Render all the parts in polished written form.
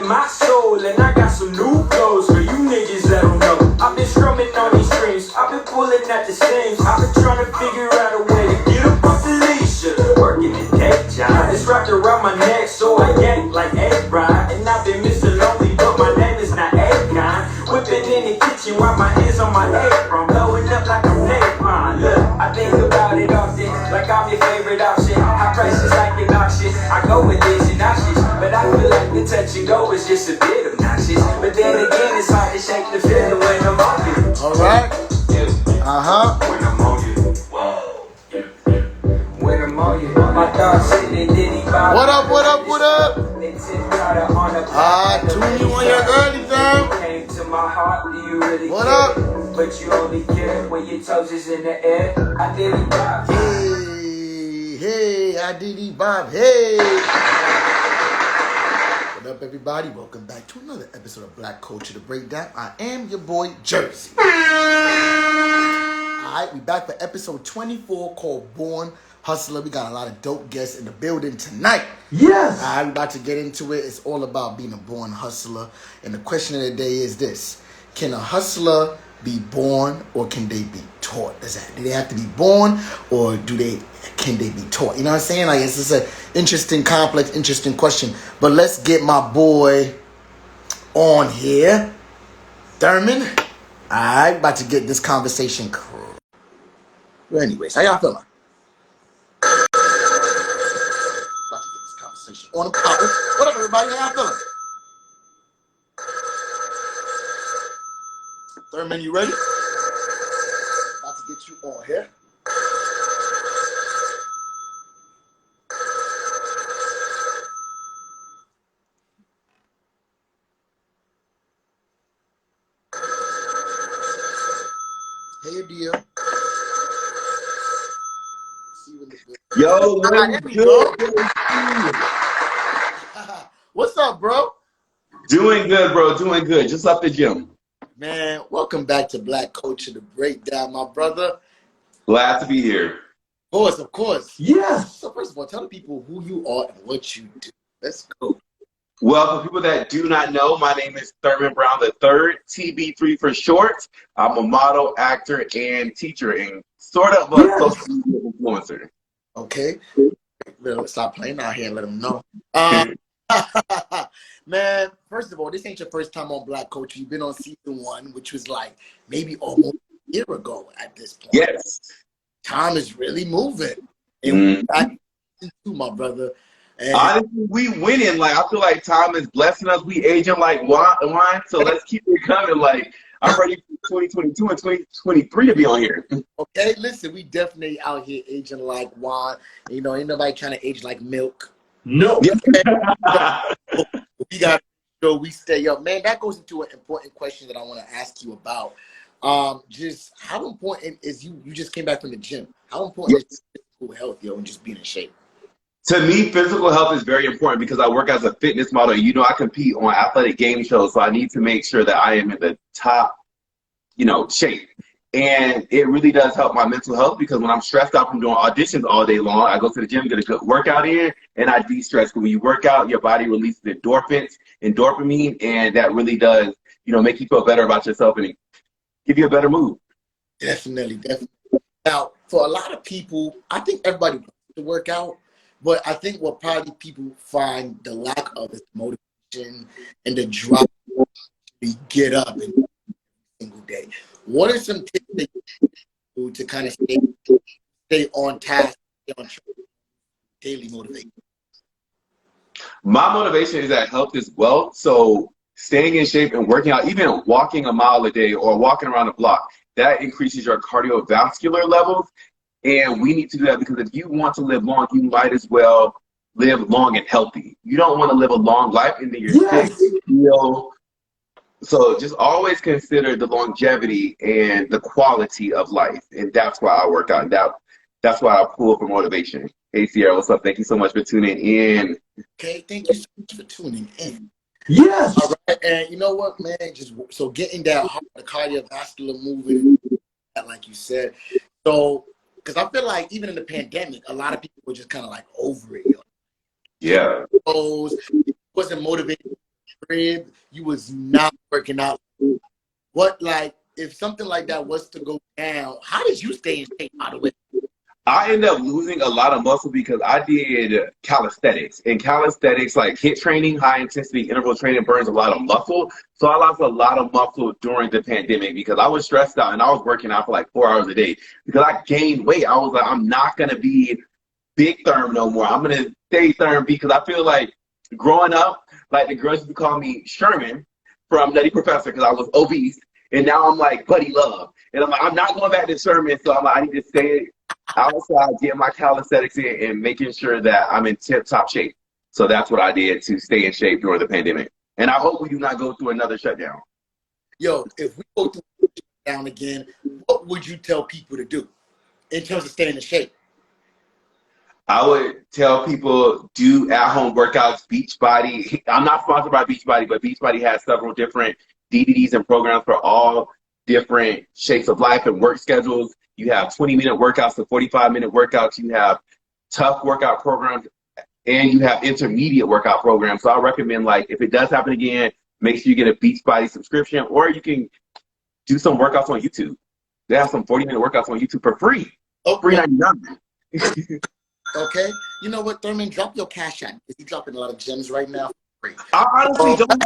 my soul, and I got some new flows for you niggas that don't know. I've been strumming on these strings, I've been pulling at the seams, I've been trying to figure out a way to get up off the leash. Working the day job, it's wrapped around my neck, so I yank like a ride. And I've been Mr. Lonely, but my name is not Akon. Whipping in the kitchen while my hands on my apron, blowing up like I'm napalm. Look, I think about it often, like I'm your favorite option. High prices like an auction, I go with this and nauseous, but I feel like the touch and go is just a bit obnoxious. But then again, it's hard to shake the feeling when I'm on you. All right. When I'm on you. When I'm on you. My dog sitting in Diddy Bob. What up, what up, what up? Tune you on your early time. Came to my heart, do you really what care? Up? But you only care when your toes is in the air. I Diddy Bob. Hey, I Diddy Bob. Hey. What up, everybody? Welcome back to another episode of Black Culture The Breakdown. I am your boy, Jerzey. Alright, we back for episode 24 called Born Hustler. We got a lot of dope guests in the building tonight. Yes! Alright, we're about to get into it. It's all about being a born hustler. And the question of the day is this. Can a hustler be born or can they be taught? Do they have to be born or can they be taught? You know what I'm saying? Like, it's just an interesting, complex, interesting question. But let's get my boy on here. Thurman. Alright, about to get this conversation. Well, anyways, how y'all feeling? About to get this conversation on the power. What up, everybody? How y'all feeling? Thurman, you ready? About to get you on here. Hey, dear. Yo, there we go. What's up, bro? Doing good, bro. Doing good. Just left the gym. Man, welcome back to Black Culture The Breakdown, my brother. Glad to be here. Of course. Yes! So first of all, tell the people who you are and what you do. Let's go. Well, for people that do not know, my name is Thurman Brown III, TB3 for short. I'm a model, actor, and teacher, and sort of a social media influencer. Okay. Let's stop playing out here and let them know. Man, first of all, this ain't your first time on Black Culture. You've been on season 1, which was like maybe almost a year ago at this point. Yes. Time is really moving. And we're back in season 2, my brother. And honestly, we winning. Like, I feel like time is blessing us. We aging like wine, so let's keep it coming. Like, I'm ready for 2022 and 2023 to be on here. Okay, listen, we definitely out here aging like wine. You know, ain't nobody trying to age like milk. No. We got to show we stay up. Man, that goes into an important question that I want to ask you about. Just how important is you just came back from the gym. How important is physical health, and just being in shape? To me, physical health is very important because I work as a fitness model. You know, I compete on athletic game shows, so I need to make sure that I am in the top, shape. And it really does help my mental health because when I'm stressed out from doing auditions all day long, I go to the gym, get a good workout in, and I de-stress. When you work out, your body releases endorphins and dopamine, and that really does, make you feel better about yourself and give you a better mood. Definitely. Now, for a lot of people, I think everybody wants to work out. But I think what probably people find the lack of is motivation and the drive to get up and every single day. What are some tips that you do to kind of stay on task, stay on track, daily motivation? My motivation is that health is wealth. So staying in shape and working out, even walking a mile a day or walking around the block, that increases your cardiovascular levels. And we need to do that because if you want to live long, you might as well live long and healthy. You don't want to live a long life and then you're sick. So just always consider the longevity and the quality of life. And that's why I work out. And that's why I pull for motivation. Hey, Sierra, what's up? Thank you so much for tuning in. Okay, thank you so much for tuning in. Yes. All right, and you know what, man? So getting that heart, the cardiovascular moving, like you said. So, because I feel like even in the pandemic, a lot of people were just kind of like over it. Yeah. It wasn't motivated crib, you was not working out. What, like, if something like that was to go down, how did you stay in shape, by the way? I ended up losing a lot of muscle because I did calisthenics. And calisthenics, like HIIT training, high intensity interval training, burns a lot of muscle. So I lost a lot of muscle during the pandemic because I was stressed out and I was working out for like 4 hours a day because I gained weight. I was like, I'm not going to be big therm no more. I'm going to stay therm because I feel like growing up, like the girls used to call me Sherman from Nutty Professor because I was obese. And now I'm like Buddy Love. And I'm like, I'm not going back to Sherman. So I'm like, I need to stay outside, getting my calisthenics in and making sure that I'm in tip-top shape. So that's what I did to stay in shape during the pandemic. And I hope we do not go through another shutdown. Yo, if we go through a shutdown again, what would you tell people to do in terms of staying in shape? I would tell people do at-home workouts. Beachbody. I'm not sponsored by Beachbody, but Beachbody has several different DVDs and programs for all different shapes of life and work schedules. You have 20-minute workouts to 45-minute workouts. You have tough workout programs, and you have intermediate workout programs. So I recommend, like, if it does happen again, make sure you get a Beachbody subscription, or you can do some workouts on YouTube. They have some 40-minute workouts on YouTube for free. Oh, free $99. Okay. You know what, Thurman? Drop your cash app. You're dropping a lot of gems right now. For free. I honestly don't.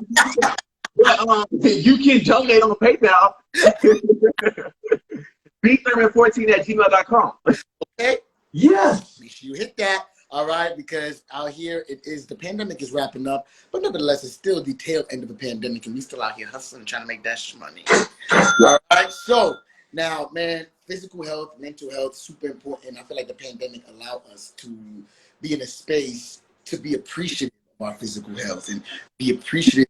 But, you can donate on PayPal. bthurman14@gmail.com. Okay? Yes. Make sure you hit that, all right? Because out here, the pandemic is wrapping up, but nevertheless, it's still the tail end of the pandemic, and we still out here hustling, trying to make that money. All right? So, now, man, physical health, mental health, super important. I feel like the pandemic allowed us to be in a space to be appreciative of our physical health and be appreciative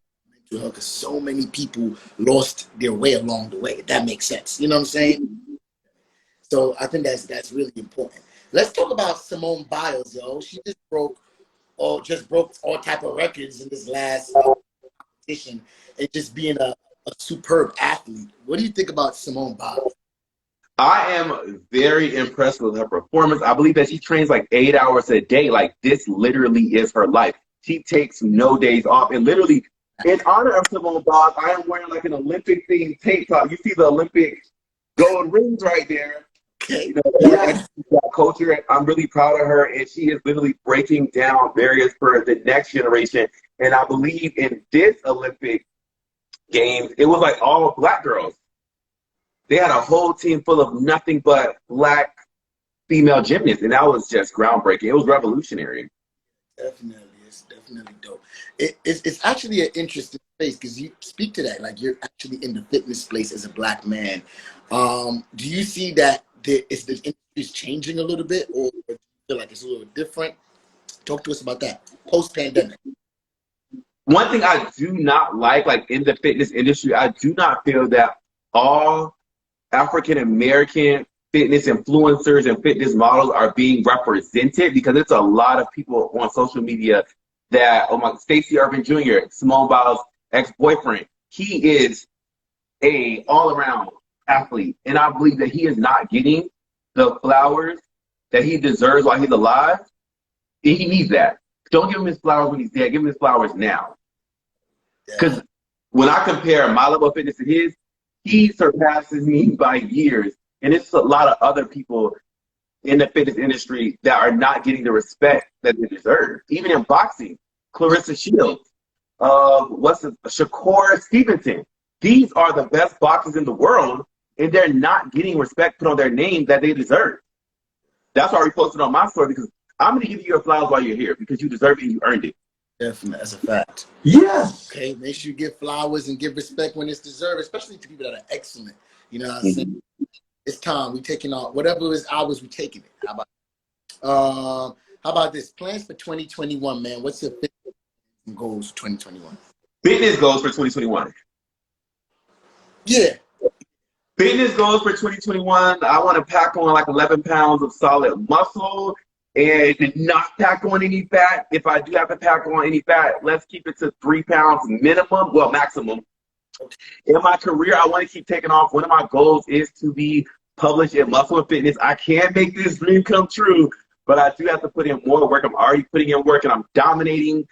because so many people lost their way along the way. If that makes sense. You know what I'm saying? So I think that's really important. Let's talk about Simone Biles, yo. She just broke all type of records in this last competition and just being a superb athlete. What do you think about Simone Biles? I am very impressed with her performance. I believe that she trains like 8 hours a day. Like, this literally is her life. She takes no days off, and literally, in honor of Simone Biles, I am wearing like an Olympic-themed tank top. You see the Olympic gold rings right there. You know, that culture. I'm really proud of her, and she is literally breaking down barriers for the next generation. And I believe in this Olympic Games, it was like all Black girls. They had a whole team full of nothing but Black female gymnasts, and that was just groundbreaking. It was revolutionary. Definitely. It's definitely dope. It's actually an interesting space because you speak to that. Like, you're actually in the fitness space as a Black man. Do you see that the industry is changing a little bit, or do you feel like it's a little different? Talk to us about that post-pandemic. One thing I do not like in the fitness industry, I do not feel that all African-American fitness influencers and fitness models are being represented, because it's a lot of people on social media that, Stacey Irvin Jr., Simone Biles' ex-boyfriend, he is a all-around athlete, and I believe that he is not getting the flowers that he deserves while he's alive. And he needs that. Don't give him his flowers when he's dead. Give him his flowers now. Because when I compare my level of fitness to his, he surpasses me by years. And it's a lot of other people in the fitness industry that are not getting the respect that they deserve. Even in boxing, Clarissa Shields, Shakur Stevenson. These are the best boxers in the world, and they're not getting respect put on their name that they deserve. That's why we posted on my story, because I'm going to give you your flowers while you're here, because you deserve it and you earned it. Definitely, that's a fact. Yes. Okay, make sure you give flowers and give respect when it's deserved, especially to people that are excellent. You know what I'm saying? It's time. We taking off whatever is ours. We taking it. How about this? Plans for 2021, man. What's your fitness goals for 2021? Fitness goals for 2021. Yeah. Fitness goals for 2021. I want to pack on like 11 pounds of solid muscle and not pack on any fat. If I do have to pack on any fat, let's keep it to 3 pounds minimum, well, maximum. In my career, I want to keep taking off. One of my goals is to be published in Muscle and Fitness. I can't make this dream come true, but I do have to put in more work. I'm already putting in work, and I'm dominating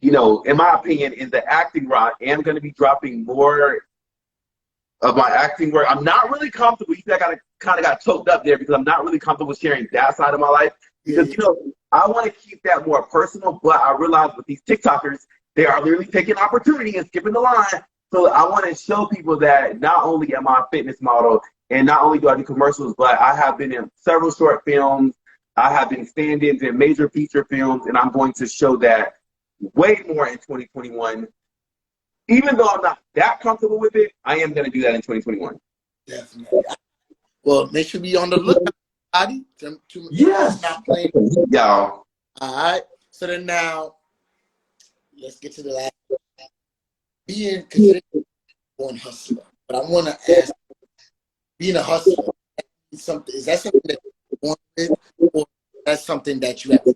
you know, in my opinion, in the acting route, I am going to be dropping more of my acting work. I'm not really comfortable. You see, I kind of got choked up there because I'm not really comfortable sharing that side of my life. Because, you know, I want to keep that more personal, but I realize with these TikTokers, they are literally taking opportunity and skipping the line. So I want to show people that not only am I a fitness model and not only do I do commercials, but I have been in several short films. I have been stand-ins in major feature films, and I'm going to show that way more in 2021. Even though I'm not that comfortable with it, I am going to do that in 2021. Definitely. Well, make sure we on the lookout, buddy. Yes. Not playing. Y'all. All right. So then now, let's get to the last. Being considered a born hustler, but I want to ask, being a hustler, is that something that you're born with, or that's something that you have to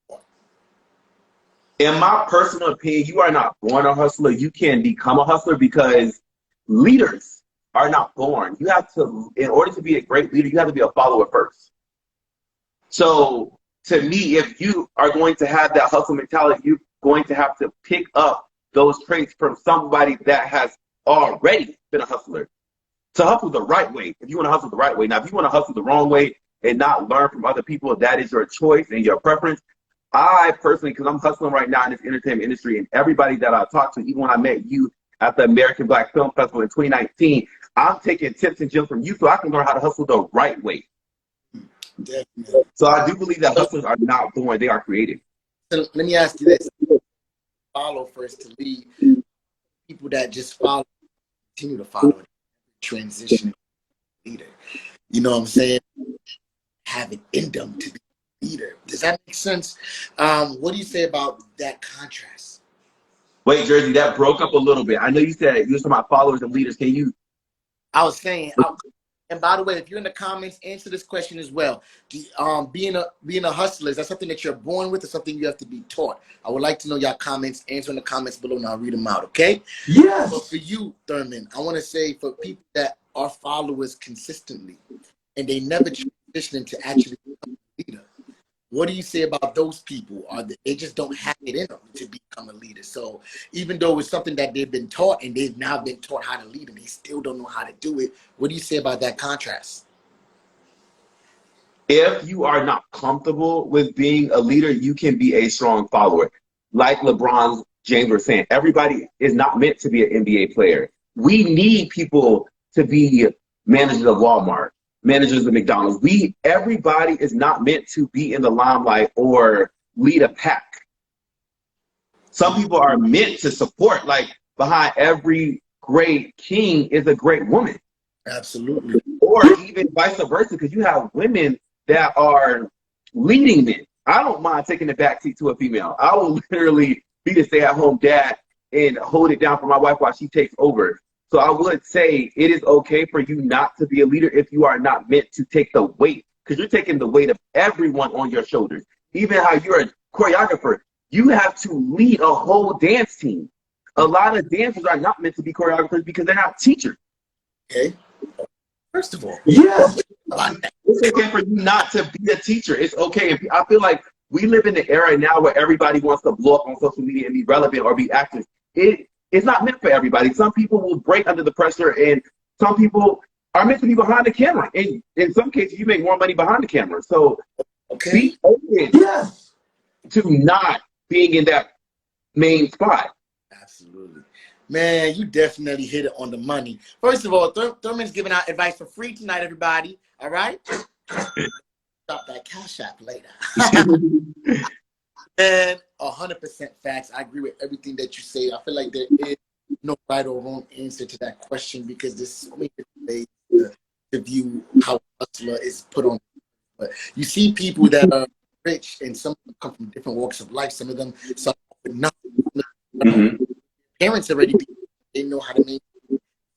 do? In my personal opinion, you are not born a hustler. You can become a hustler because leaders are not born. You have to, in order to be a great leader, you have to be a follower first. So to me, if you are going to have that hustle mentality, you're going to have to pick up those traits from somebody that has already been a hustler. To hustle the right way, if you want to hustle the right way. Now, if you want to hustle the wrong way and not learn from other people, that is your choice and your preference. I personally, because I'm hustling right now in this entertainment industry, and everybody that I talked to, even when I met you at the American Black Film Festival in 2019, I'm taking tips and gems from you so I can learn how to hustle the right way. Definitely. So I do believe that hustlers are not born, they are created. So let me ask you this. Follow first to lead. People that just follow, continue to follow, transition leader. You know what I'm saying? Have it in them to be a leader. Does that make sense? What do you say about that contrast? Wait, Jerzey, that broke up a little bit. I know you said you were talking about followers and leaders. Can you? I was saying, and by the way, if you're in the comments, answer this question as well. Being a hustler, is that something that you're born with or something you have to be taught? I would like to know your comments. Answer in the comments below and I'll read them out, okay? Yes. But for you, Thurman, I want to say for people that are followers consistently and they never transition into actually become a leader, what do you say about those people? They just don't have it in them to become a leader. So even though it's something that they've been taught and they've now been taught how to lead and they still don't know how to do it, what do you say about that contrast? If you are not comfortable with being a leader, you can be a strong follower. Like LeBron James was saying, everybody is not meant to be an NBA player. We need people to be managers of Walmart, managers of McDonald's. Everybody is not meant to be in the limelight or lead a pack. Some people are meant to support, like behind every great king is a great woman. Absolutely. Or even vice versa, because you have women that are leading men. I don't mind taking the backseat to a female. I will literally be the stay-at-home dad and hold it down for my wife while she takes over. So I would say it is okay for you not to be a leader if you are not meant to take the weight, because you're taking the weight of everyone on your shoulders. Even how you're a choreographer, you have to lead a whole dance team. A lot of dancers are not meant to be choreographers because they're not teachers. Okay. First of all, Yes. It's okay for you not to be a teacher. It's okay. I feel like we live in the era now where everybody wants to blow up on social media and be relevant or be actors. It's not meant for everybody. Some people will break under the pressure, and some people are meant to be behind the camera. And in some cases, you make more money behind the camera. So be open to not being in that main spot. Absolutely. Man, you definitely hit it on the money. First of all, Thurman's giving out advice for free tonight, everybody. All right? Stop that Cash App later. And 100% facts. I agree with everything that you say. I feel like there is no right or wrong answer to that question because there's so many different ways to view how a hustler is put on. But you see people that are rich, and some of them come from different walks of life. Some of them suffer with nothing. Parents already, they know how to make.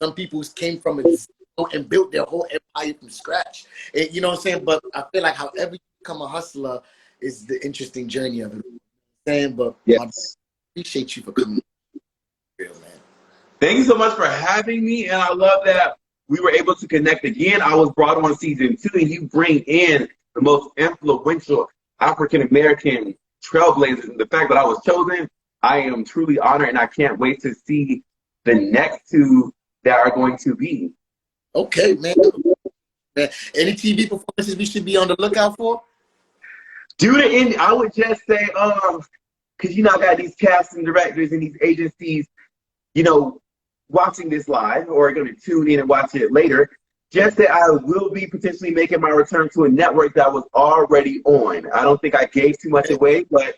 Some people came from it and built their whole empire from scratch. And, you know what I'm saying? But I feel like however you become a hustler is the interesting journey of it. But I appreciate you for coming. Real, man. Thank you so much for having me, and I love that we were able to connect again. I was brought on season 2, and you bring in the most influential African-American trailblazers. And the fact that I was chosen, I am truly honored, and I can't wait to see the next two that are going to be. Okay, man. Any TV performances we should be on the lookout for? I would just say, because I got these casting directors and these agencies, watching this live or going to tune in and watch it later. Just that I will be potentially making my return to a network that was already on. I don't think I gave too much away, but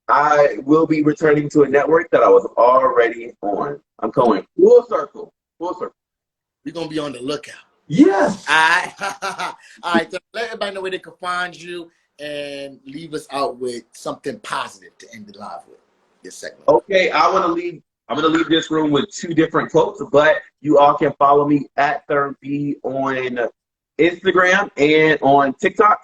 I will be returning to a network that I was already on. I'm going full circle. Full circle. We're going to be on the lookout. Yes. All right. All right. So let everybody know where they can find you and leave us out with something positive to end the live with this segment. Okay. I'm going to leave this room with two different quotes, but you all can follow me at ThermB on Instagram and on TikTok.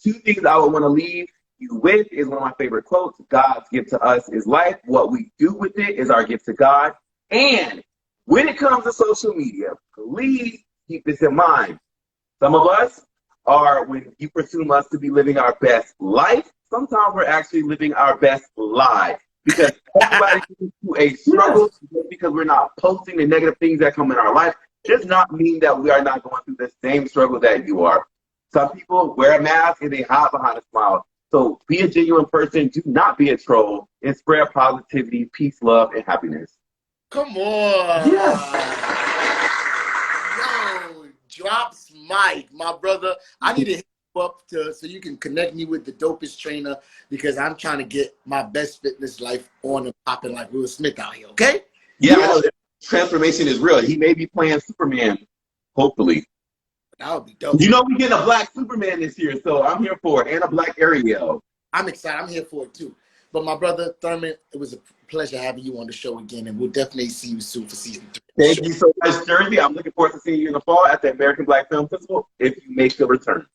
Two things I would want to leave you with is one of my favorite quotes. God's gift to us is life. What we do with it is our gift to God. And when it comes to social media, please keep this in mind. Some of us are, when you presume us to be living our best life, sometimes we're actually living our best life. Because everybody goes through a struggle. Just because we're not posting the negative things that come in our life does not mean that we are not going through the same struggle that you are. Some people wear a mask and they hide behind a smile. So be a genuine person. Do not be a troll. And spread positivity, peace, love, and happiness. Come on. Yes. Yo, drops mic, my brother. I need to hit you up so you can connect me with the dopest trainer because I'm trying to get my best fitness life on and popping like Will Smith out here, okay? Yeah, I know that transformation is real. He may be playing Superman, hopefully. That would be dope. We getting a black Superman this year, so I'm here for it, and a black Ariel. I'm excited. I'm here for it, too. But my brother, Thurman, it was a pleasure having you on the show again, and we'll definitely see you soon for season 3. Thank you so much, Jerzey. I'm looking forward to seeing you in the fall at the American Black Film Festival if you make the return.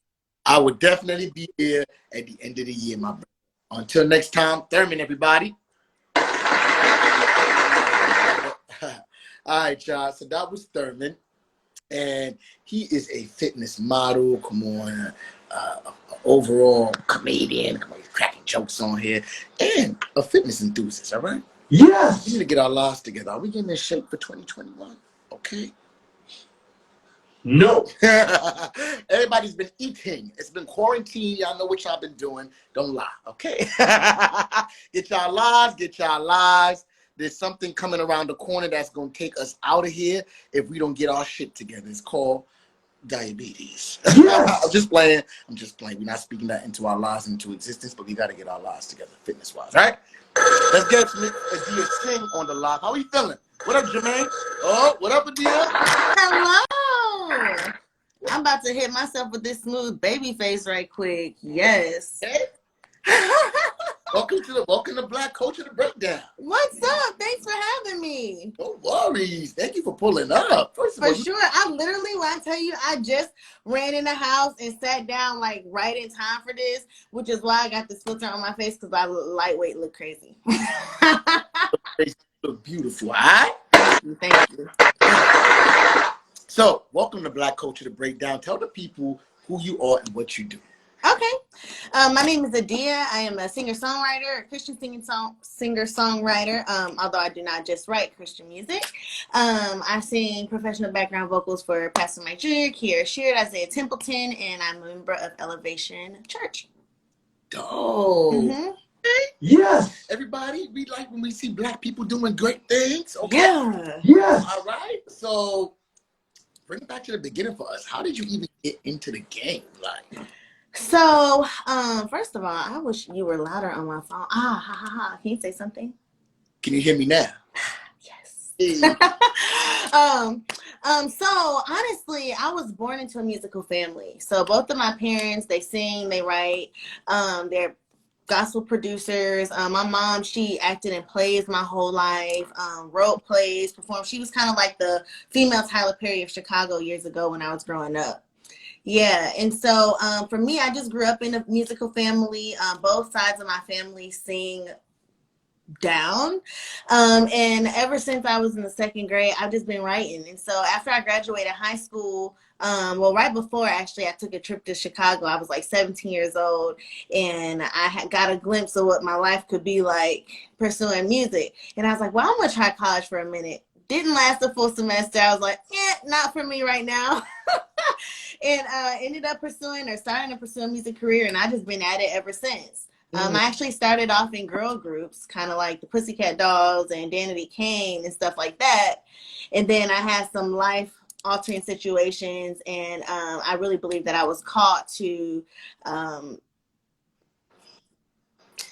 I will definitely be here at the end of the year, my brother. Until next time, Thurman, everybody. All right, y'all. So that was Thurman. And he is a fitness model. Come on, overall comedian. Come on, he's cracking jokes on here, and a fitness enthusiast. All right. Yes. We need to get our lives together. Are we getting in shape for 2021? Okay. No. Everybody's been eating. It's been quarantine. Y'all know what y'all been doing. Don't lie. Okay. Get y'all lives. There's something coming around the corner that's going to take us out of here if we don't get our shit together. It's called diabetes. Yes. I'm just playing. We're not speaking that into our lives, into existence, but we got to get our lives together fitness-wise. All right? Let's get Adia Singh on the live. How are you feeling? What up, Jermaine? Oh, what up, Adia? Hello. I'm about to hit myself with this smooth baby face right quick. Yes. Hey. Welcome to Black Culture to Breakdown. What's up? Thanks for having me. No worries. Thank you for pulling up. First of all, For sure. I literally, when I tell you, I just ran in the house and sat down like right in time for this, which is why I got this filter on my face because I lightweight look crazy. you look beautiful, all right? Thank you. So, welcome to Black Culture to Breakdown. Tell the people who you are and what you do. Okay. My name is Adia. I am a singer-songwriter, a Christian singer-songwriter, although I do not just write Christian music. I sing professional background vocals for Pastor Mike Jr., Kiera Sheard, Isaiah Templeton, and I'm a member of Elevation Church. Dope. Mm-hmm. Yes. Everybody, we like when we see Black people doing great things. Okay. Yeah. Yes. All right. So, bring it back to the beginning for us. How did you even get into the game? Like, so, first of all, I wish you were louder on my phone. Can you say something? Can you hear me now? Yes. Hey. So honestly, I was born into a musical family. So both of my parents, they sing, they write, they're gospel producers. My mom, she acted in plays my whole life, wrote plays, performed. She was kind of like the female Tyler Perry of Chicago years ago when I was growing up. Yeah, and so for me, I just grew up in a musical family. Both sides of my family sing down. And ever since I was in the second grade, I've just been writing. And so after I graduated high school, well, right before actually, I took a trip to Chicago. I was like 17 years old, and I had got a glimpse of what my life could be like pursuing music. And I was like, well, I'm gonna try college for a minute. Didn't last a full semester. I was like, not for me right now. And ended up starting to pursue a music career, and I've just been at it ever since. I actually started off in girl groups, kind of like the Pussycat Dolls and Danity Kane and stuff like that. And then I had some life-altering situations, and I really believe that I was called to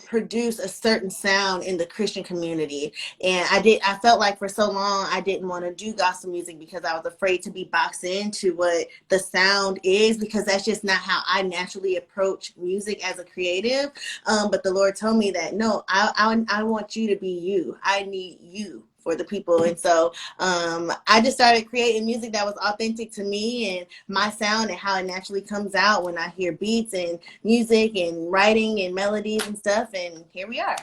produce a certain sound in the Christian community. And I felt like for so long I didn't want to do gospel music because I was afraid to be boxed into what the sound is, because that's just not how I naturally approach music as a creative. But the Lord told me that no, I want you to be you. I need you for the people. And so I just started creating music that was authentic to me and my sound and how it naturally comes out when I hear beats and music and writing and melodies and stuff. And here we are.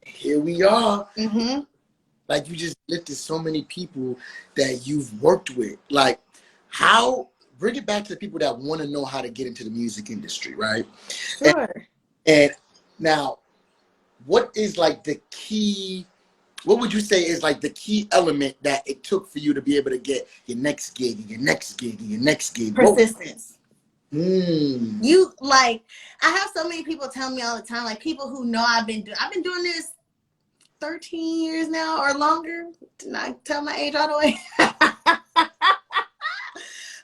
Here we are. Mm-hmm. Like, you just lifted so many people that you've worked with. Like, bring it back to the people that want to know how to get into the music industry, right? Sure. And now, what is like the key? What would you say is like the key element that it took for you to be able to get your next gig and your next gig and your next gig? Persistence. You like, I have so many people tell me all the time, like people who know I've been doing this 13 years now or longer. Did I tell my age all the way? But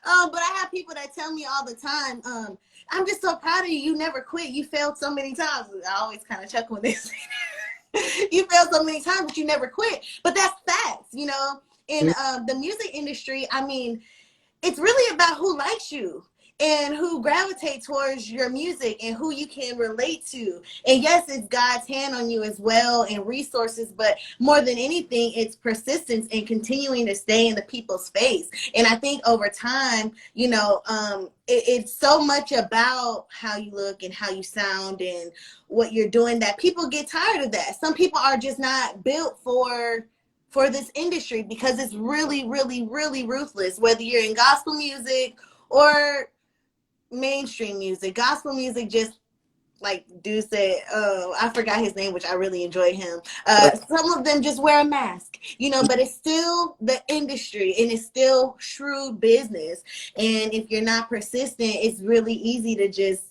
I have people that tell me all the time, I'm just so proud of you. You never quit. You failed so many times. I always kind of chuckle when they say that. You failed so many times, but you never quit. But that's facts, you know. In the music industry, I mean, it's really about who likes you and who gravitate towards your music and who you can relate to. And yes, it's God's hand on you as well and resources, but more than anything, it's persistence and continuing to stay in the people's face. And I think over time, you know, it's so much about how you look and how you sound and what you're doing that people get tired of that. Some people are just not built for this industry because it's really, really, really ruthless, whether you're in gospel music or mainstream music. Gospel music, just like dude said, I forgot his name, which I really enjoy him. Some of them just wear a mask, you know, but it's still the industry and it's still shrewd business. And if you're not persistent, it's really easy to just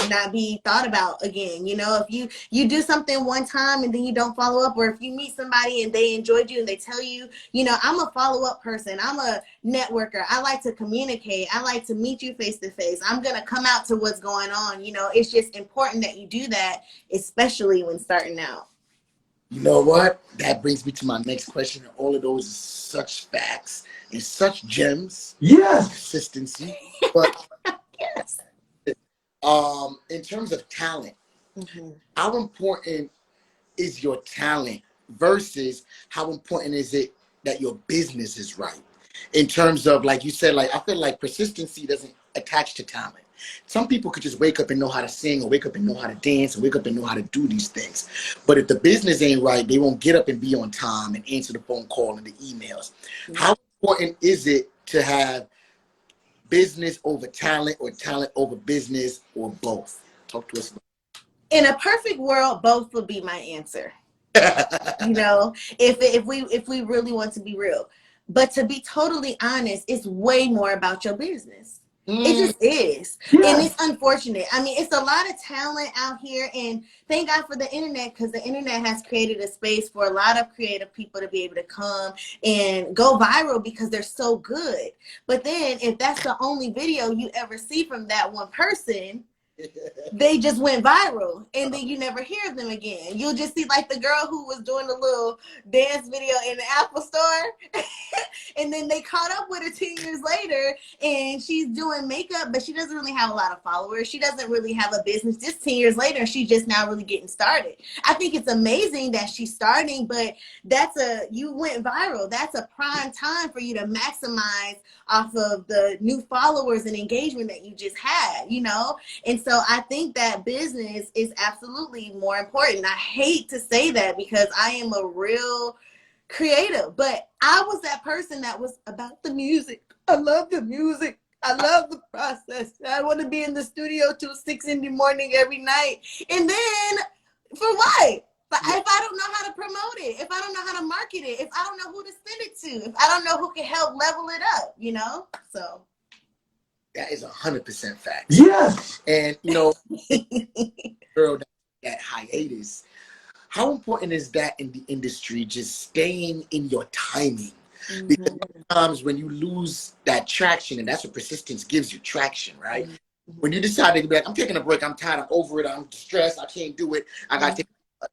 not be thought about again. You know, if you do something one time and then you don't follow up, or if you meet somebody and they enjoyed you and they tell you, you know, I'm a follow-up person, I'm a networker, I like to communicate, I like to meet you face to face, I'm gonna come out to what's going on. You know, it's just important that you do that, especially when starting out. You know what? That brings me to my next question. All of those are such facts and such gems. Yes. Consistency. But Yes. In terms of talent, how important is your talent versus how important is it that your business is right? In terms of, like you said, like I feel like persistency doesn't attach to talent. Some people could just wake up and know how to sing, or wake up and know how to dance, or wake up and know how to do these things. But if the business ain't right, they won't get up and be on time and answer the phone call and the emails. How important is it to have business over talent, or talent over business, or both? Talk to us. In a perfect world, both would be my answer. You know, if we really want to be real. But to be totally honest, it's way more about your business. It just is. Yeah. And it's unfortunate. I mean, it's a lot of talent out here, and thank God for the internet, because the internet has created a space for a lot of creative people to be able to come and go viral because they're so good. But then if that's the only video you ever see from that one person, they just went viral, and then you never hear them again. You'll just see like the girl who was doing the little dance video in the Apple store and then they caught up with her 10 years later, and she's doing makeup, but she doesn't really have a lot of followers. She doesn't really have a business. Just 10 years later, she's just now really getting started. I think it's amazing that she's starting, but you went viral. That's a prime time for you to maximize off of the new followers and engagement that you just had, you know? And so I think that business is absolutely more important. I hate to say that because I am a real creative, but I was that person that was about the music. I love the music. I love the process. I want to be in the studio till 6 in the morning every night. And then for what? But if I don't know how to promote it, if I don't know how to market it, if I don't know who to send it to, if I don't know who can help level it up, you know? So that is 100% fact. Yes. And girl, that hiatus. How important is that in the industry? Just staying in your timing. Mm-hmm. Because sometimes when you lose that traction, and that's what persistence gives you, traction, right? Mm-hmm. When you decide to be like, I'm taking a break, I'm tired, I'm over it, I'm stressed, I can't do it, I got to take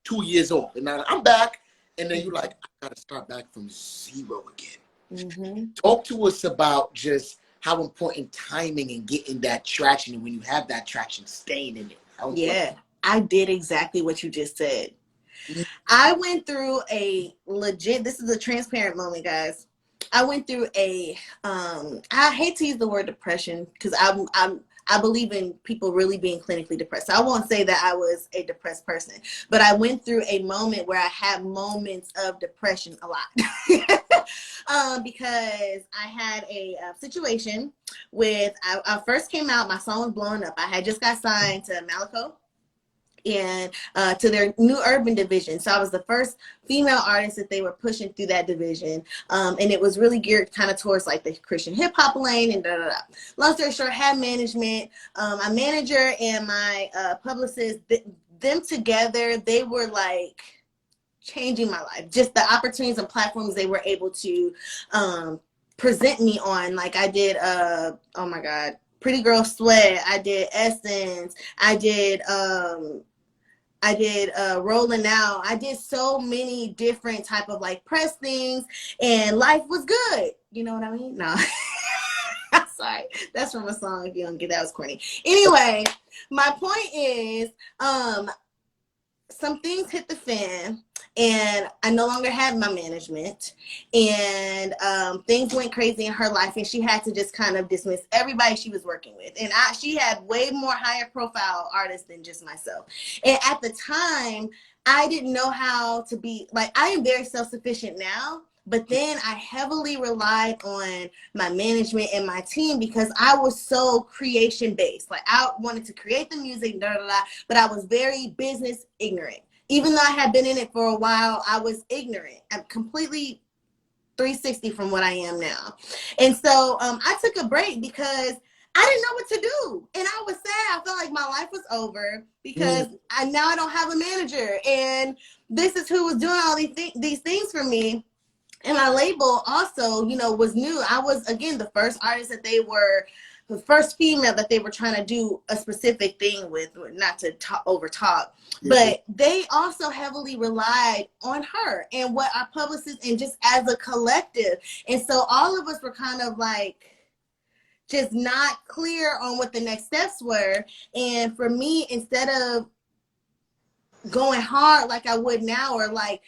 2 years off, and now I'm back, and then you're like, I got to start back from zero again. Mm-hmm. Talk to us about just how important timing and getting that traction, and when you have that traction, staying in it. Yeah, I did exactly what you just said. I went through a legit, this is a transparent moment, guys. I went through I hate to use the word depression because I believe in people really being clinically depressed. So I won't say that I was a depressed person, but I went through a moment where I had moments of depression a lot. Because I had a situation with, I first came out, my song was blowing up. I had just got signed to Malico and to their new urban division. So I was the first female artist that they were pushing through that division. And it was really geared kind of towards like the Christian hip hop lane and Long story short, had management. My manager and my publicist, them together, they were like changing my life. Just the opportunities and platforms they were able to present me on. Like I did, oh my God, Pretty Girl Sweat. I did Essence. I did Rolling Out. I did so many different type of like press things, and life was good. You know what I mean? No. Sorry. That's from a song. If you don't get that, was corny. Anyway, my point is, some things hit the fan, and I no longer had my management, and things went crazy in her life, and she had to just kind of dismiss everybody she was working with. And she had way more higher profile artists than just myself. And at the time, I didn't know how to be, like, I am very self-sufficient now, but then I heavily relied on my management and my team because I was so creation based. Like I wanted to create the music, but I was very business ignorant. Even though I had been in it for a while, I was ignorant. I'm completely 360 from what I am now. And so I took a break because I didn't know what to do. And I was sad. I felt like my life was over because now I don't have a manager. And this is who was doing all these things for me. And my label also, was new. I was, again, the first artist that the first female that they were trying to do a specific thing with, not to over talk, but they also heavily relied on her and what our publicists and just as a collective. And so all of us were kind of like just not clear on what the next steps were. And for me, instead of going hard like I would now, or like,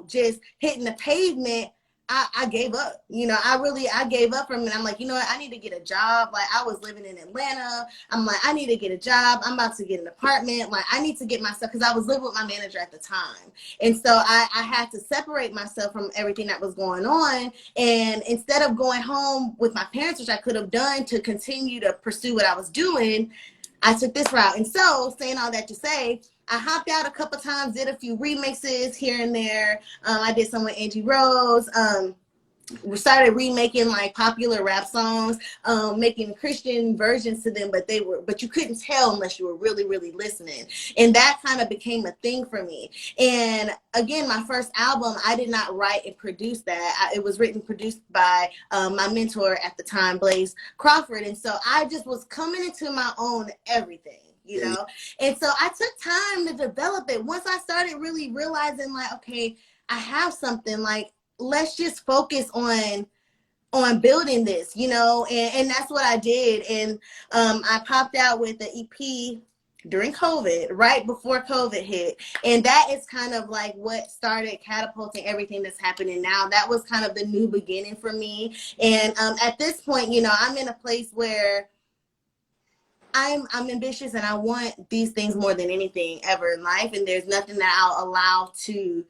just hitting the pavement, I gave up. I gave up from it. I'm like, you know what? I need to get a job. Like I was living in Atlanta. I'm like, I need to get a job. I'm about to get an apartment. Like I need to get myself, because I was living with my manager at the time. And so I had to separate myself from everything that was going on. And instead of going home with my parents, which I could have done to continue to pursue what I was doing, I took this route. And so saying all that to say, I hopped out a couple times, did a few remixes here and there. I did some with Angie Rose. We started remaking like popular rap songs, making Christian versions to them, but you couldn't tell unless you were really, really listening. And that kind of became a thing for me. And again, my first album, I did not write and produce that. It was written and produced by my mentor at the time, Blaze Crawford. And so I just was coming into my own everything. And so I took time to develop it. Once I started really realizing like, okay, I have something, like, let's just focus on building this, and that's what I did. And I popped out with the EP during COVID, right before COVID hit. And that is kind of like what started catapulting everything that's happening now. That was kind of the new beginning for me. And at this point, I'm in a place where I'm ambitious and I want these things more than anything ever in life. And there's nothing that I'll allow to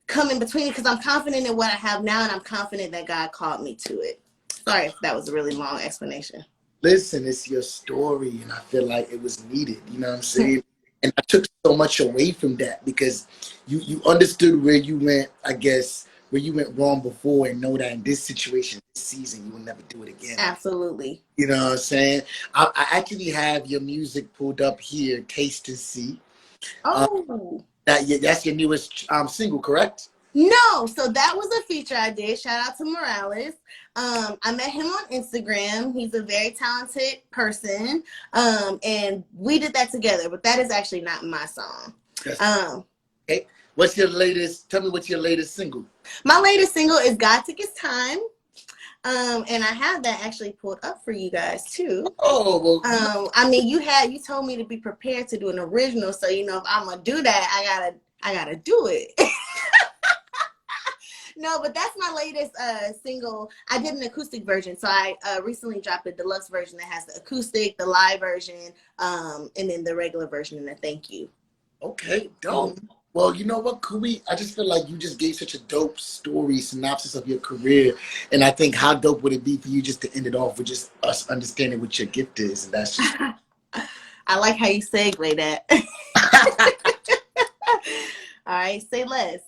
come in between because I'm confident in what I have now and I'm confident that God called me to it. Sorry if that was a really long explanation. Listen, it's your story, and I feel like it was needed. You know what I'm saying? And I took so much away from that because you understood where you went, I guess, where you went wrong before, and know that in this situation, this season, you will never do it again. Absolutely. You know what I'm saying? I actually have your music pulled up here, Taste and See. Oh. That's your newest single, correct? No, so that was a feature I did. Shout out to Morales. I met him on Instagram. He's a very talented person. And we did that together, but that is actually not my song. Okay. What's your latest? Tell me what's your latest single. My latest single is God Took His Time. And I have that actually pulled up for you guys too. Oh, well, I mean, you told me to be prepared to do an original, so you know if I'm gonna do that, I gotta do it. No, but that's my latest single. I did an acoustic version, so I recently dropped a deluxe version that has the acoustic, the live version, and then the regular version and the thank you. Okay, dope. Well, you know what, Kui? I just feel like you just gave such a dope story, synopsis of your career. And I think how dope would it be for you just to end it off with just us understanding what your gift is. And that's just... I like how you segue that. All right, say less.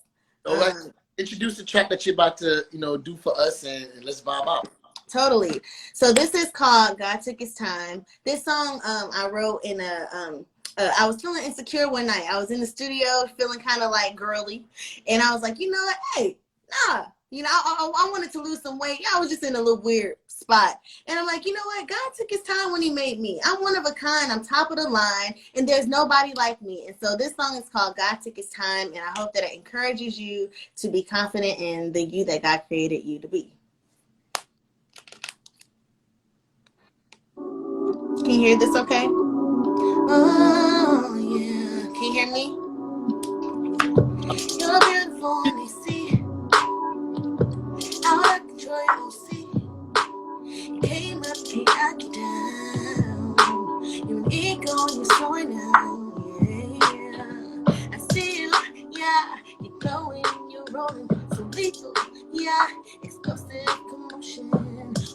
All right. Introduce the track that you're about to, do for us and let's vibe out. Totally. So this is called God Took His Time. This song I wrote in I was feeling insecure one night. I was in the studio feeling kind of like girly. And I was like, you know what? Hey, nah. You know, I wanted to lose some weight. I was just in a little weird spot. And I'm like, you know what? God took his time when he made me. I'm one of a kind. I'm top of the line. And there's nobody like me. And so this song is called God Took His Time. And I hope that it encourages you to be confident in the you that God created you to be. Can you hear this okay? Oh, yeah. Can you hear me? You're beautiful when they see. Out of control, you don't see. You came up, can't knock you down. You're an ego, you're slowing down. Yeah. I see you, yeah. You're glowing, you're rolling. So lethal, yeah. Explosive commotion.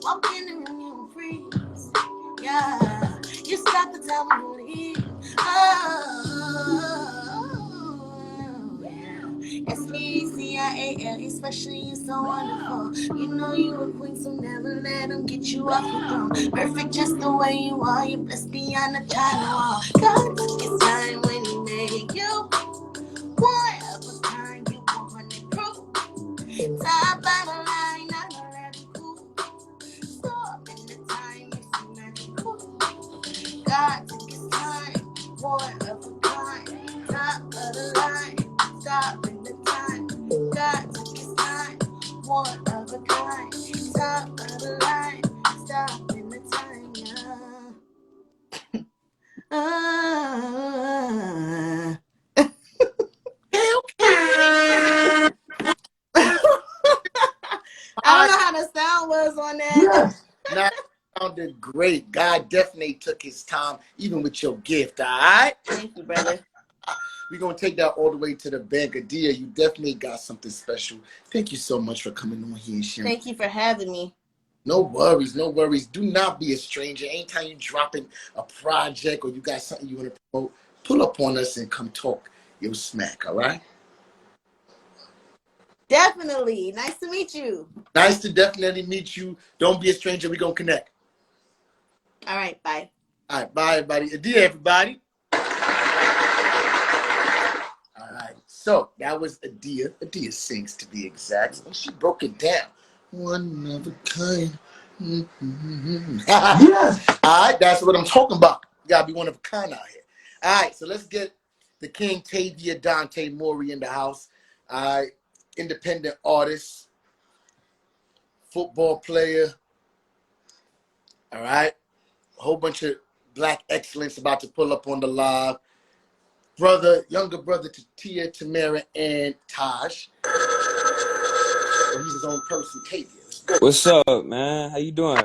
Walking in the room, freeze. Yeah. You stop the time when you leave. Oh, yeah. S-E-C-I-A-L, especially you so wonderful. You know you a queen, so never let them get you off the throne. Perfect just the way you are, you're blessed beyond the China wall. God took his time when he made you. One of a kind, you 100 proof. Top by the line, not a radical. Stop in the time, you see magical. God took his time, one of a kind, top of the line, stop in the time. God took his time, one of a kind, top of the line, stop in the time, yeah. I don't know how the sound was on that. Yes. Now, sounded great. God definitely took his time, even with your gift, all right? Thank you, brother. We're going to take that all the way to the bank. Adia, you definitely got something special. Thank you so much for coming on here and sharing. Thank you for having me. No worries, no worries. Do not be a stranger. Anytime you're dropping a project or you got something you want to promote, pull up on us and come talk your smack, all right? Definitely. Nice to meet you. Nice to definitely meet you. Don't be a stranger. We're going to connect. All right, bye. All right, bye, everybody. Adia, everybody. All right, so that was Adia. Adia sings, to be exact. And she broke it down. One of a kind. Yes. All right, that's what I'm talking about. You got to be one of a kind out here. All right, so let's get the King Tavior Mowry in the house. All right, independent artist, football player. All right, a whole bunch of black excellence about to pull up on the live. Younger brother to Tia Tamera and Taj. So he's his own person, Tavior. What's up, man? How you doing?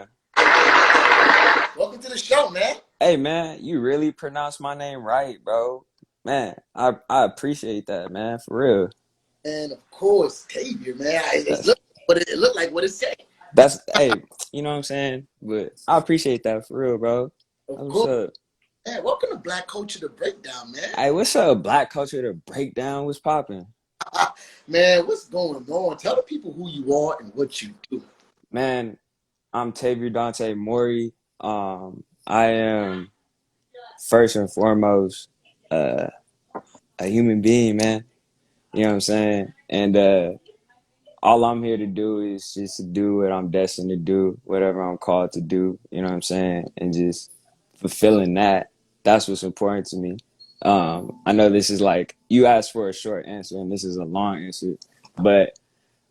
Welcome to the show, man. Hey man, you really pronounced my name right, bro. Man, I appreciate that, man, for real. And of course, Tavior, man. That's It looked like what it said. that's hey, you know what I'm saying? But I appreciate that for real, bro. Of That's what's course. up. Man, welcome to Black Culture the Breakdown, man. Hey, what's up? Black culture to breakdown. What's popping? Man, what's going on? Tell the people who you are and what you do. Man, I'm Tavior Mowry. I am first and foremost uh, a human being, man. You know what I'm saying? And all I'm here to do is just to do what I'm destined to do, whatever I'm called to do. You know what I'm saying? And just fulfilling that. That's what's important to me. I know this is like you asked for a short answer, and this is a long answer, but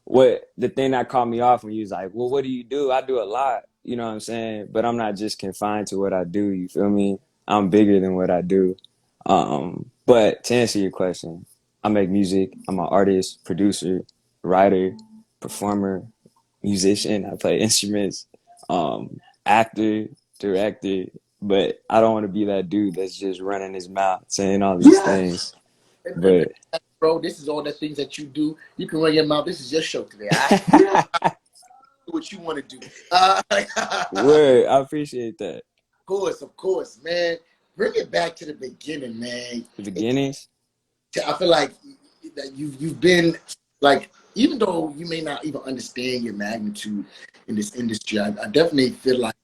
what the thing that caught me off when you was like, well, what do you do? I do a lot, you know what I'm saying? But I'm not just confined to what I do, you feel me? I'm bigger than what I do. But to answer your question, I make music. I'm an artist, producer, writer, performer, musician. I play instruments, actor, director. But I don't want to be that dude that's just running his mouth saying all these Yes. things. But Bro, this is all the things that you do. You can run your mouth. This is your show today. Yeah. Do what you want to do. word, I appreciate that. Of course, man. Bring it back to the beginning, man. The beginnings. I feel like that you've been like, even though you may not even understand your magnitude in this industry, I definitely feel like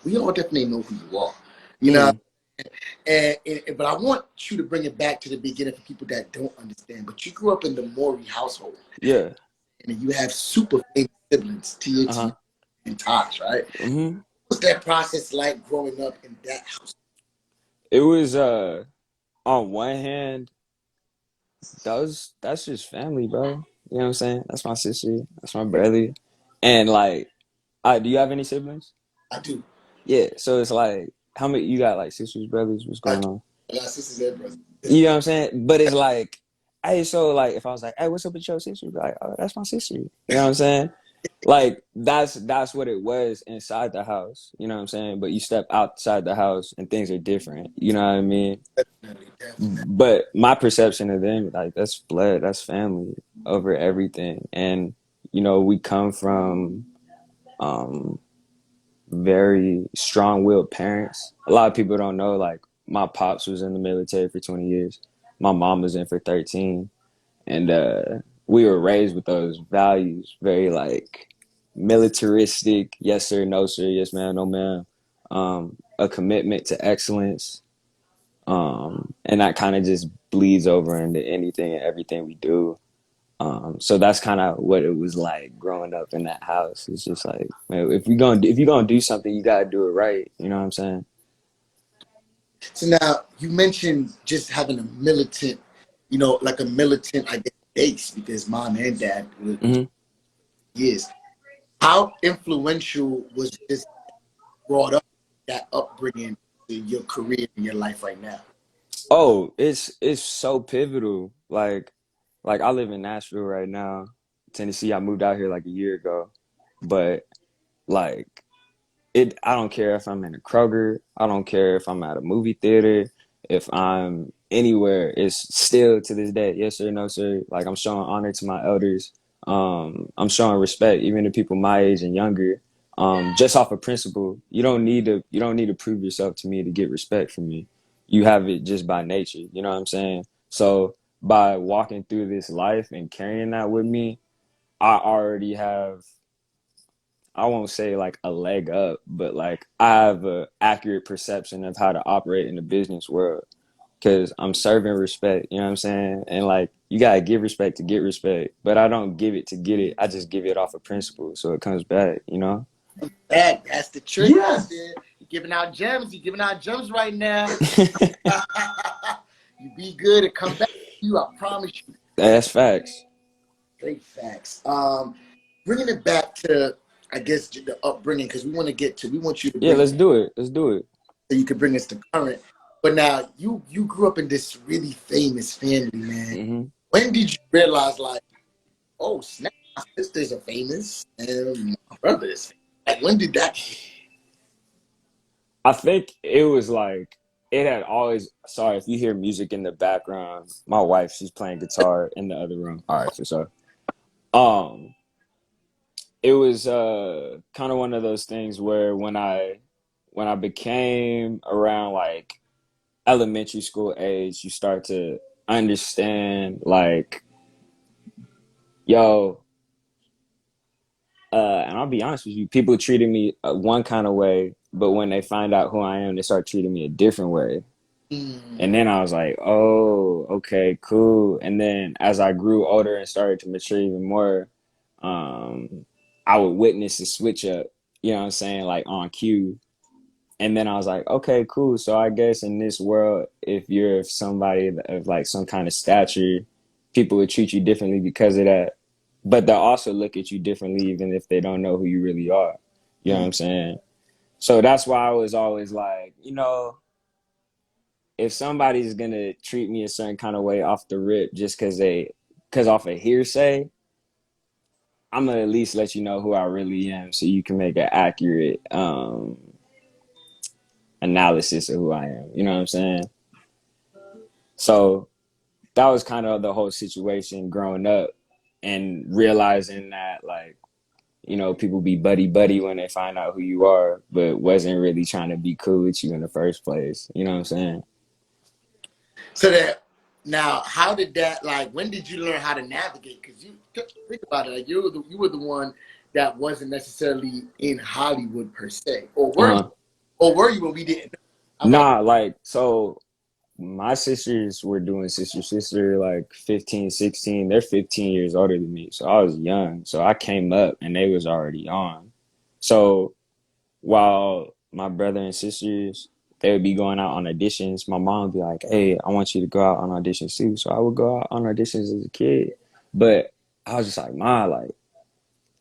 we all definitely know who you are. You know, Mm, but I want you to bring it back to the beginning for people that don't understand. But you grew up in the Maury household, yeah. and you have super famous siblings, Tia Uh-huh. and Tosh, right? Hmm. What's that process like growing up in that house? It was on one hand, that's just family, bro. You know what I'm saying? That's my sister, that's my brother. And like do you have any siblings? I do. Yeah, so it's like how many you got like sisters, brothers, what's I going do. on? I got sisters and brothers. You know what I'm saying? But it's like, hey, so like if I was like, hey, what's up with your sister? You'd be like, oh, that's my sister. You know what I'm saying? Like that's what it was inside the house. You know what I'm saying? But you step outside the house and things are different. You know what I mean? Definitely. But my perception of them, like that's blood, that's family over everything. And you know, we come from um very strong-willed parents. A lot of people don't know, like my pops was in the military for 20 years. My mom was in for 13. And we were raised with those values, very like militaristic, yes sir, no sir, yes ma'am, no ma'am. A commitment to excellence. And that kind of just bleeds over into anything and everything we do. So that's kind of what it was like growing up in that house. It's just like, man, if you're gonna do something, you gotta do it right. You know what I'm saying? So now you mentioned just having a militant, like a militant, I guess, base because mom and dad was Hmm. years. How influential was this brought up, that upbringing in your career and your life right now? Oh, it's so pivotal. Like I live in Nashville right now, Tennessee. I moved out here like a year ago, but like I don't care if I'm in a Kroger, I don't care if I'm at a movie theater, if I'm anywhere, it's still to this day, yes sir, no sir. Like I'm showing honor to my elders. I'm showing respect even to people my age and younger. Just off of principle. You don't need to prove yourself to me to get respect from me. You have it just by nature. You know what I'm saying? So by walking through this life and carrying that with me, I already have, I won't say like a leg up, but like I have a accurate perception of how to operate in the business world because I'm serving respect. You know what I'm saying? And like you gotta give respect to get respect, but I don't give it to get it. I just give it off of principle, so it comes back. You know? That's the trick. Yes. You're giving out gems. You're giving out gems right now. You be good. It come back to you. I promise you. That's facts. Great facts. Bringing it back to, I guess, the upbringing because we want you to Yeah, bring let's do it. Let's do it. so you can bring us to current. But now you grew up in this really famous family, man. Hmm. When did you realize, like, oh snap, my sisters are famous and my brother is famous? Like, when did that? I think it was like it had always. Sorry if you hear music in the background. My wife, she's playing guitar in the other room. All right, for sure. Um, it was kind of one of those things where when I became around like elementary school age, you start to understand like, yo, and I'll be honest with you, people treated me one kind of way, but when they find out who I am, they start treating me a different way. And then I was like, oh, okay, cool. And then as I grew older and started to mature even more, I would witness a switch up, you know what I'm saying, like on cue. And then I was like, okay, cool. So I guess in this world, if you're somebody of like some kind of stature, people would treat you differently because of that. But they'll also look at you differently even if they don't know who you really are. You know what I'm saying? So that's why I was always like, if somebody's gonna treat me a certain kind of way off the rip just cause off a hearsay, I'm gonna at least let you know who I really am so you can make an accurate analysis of who I am. You know what I'm saying? So that was kind of the whole situation growing up and realizing that like, people be buddy buddy when they find out who you are, but wasn't really trying to be cool with you in the first place. You know what I'm saying? So that now, how did that like? When did you learn how to navigate? Because you think about it, like you were the one that wasn't necessarily in Hollywood per se, or were you? Uh-huh. Or were you when we didn't? I'm like, Nah, like, so my sisters were doing sister, like 15, 16. They're 15 years older than me. So I was young. So I came up and they was already on. So while my brother and sisters, they would be going out on auditions, my mom would be like, hey, I want you to go out on auditions too. So I would go out on auditions as a kid. But I was just like, Ma, like,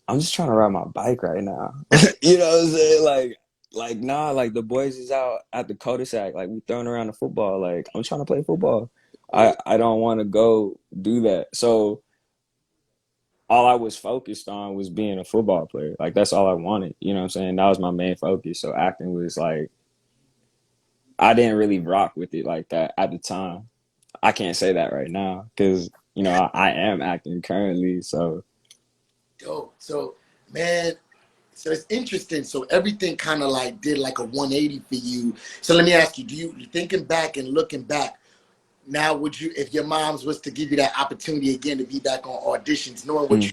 I'm just trying to ride my bike right now. You know what I'm saying? Like, nah, like the boys is out at the cul-de-sac, like we throwing around the football. Like, I'm trying to play football. I don't want to go do that. So all I was focused on was being a football player. Like that's all I wanted. You know what I'm saying? That was my main focus. So acting was like I didn't really rock with it like that at the time. I can't say that right now because I am acting currently. So dope. So, man, so it's interesting. So everything kind of like did like a 180 for you. So let me ask you: do you thinking back and looking back now? Would you, if your mom's was to give you that opportunity again to be back on auditions, knowing what mm, you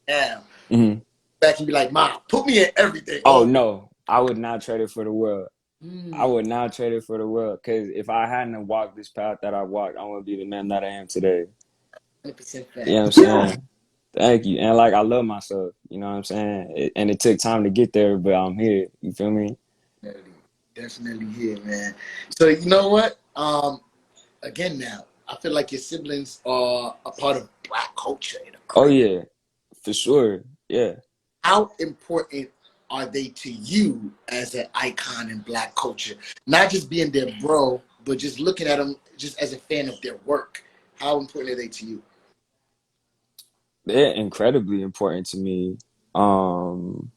now, mhm. back and be like, Mom, put me in everything. Oh Oh, no, I would not trade it for the world. I mm, would not trade it for the world because if I hadn't walked this path that I walked, I wouldn't be the man that I am today. 100% You know what I'm fact. saying? Thank you. And like I love myself, you know what I'm saying? And it took time to get there, but I'm here. You feel me? Definitely, definitely here, man. So you know what? Again, now I feel like your siblings are a part of Black culture in a Oh crazy. yeah, for sure. Yeah. How important are they to you as an icon in Black culture? Not just being their bro, but just looking at them just as a fan of their work. How important are they to you? They're incredibly important to me. Um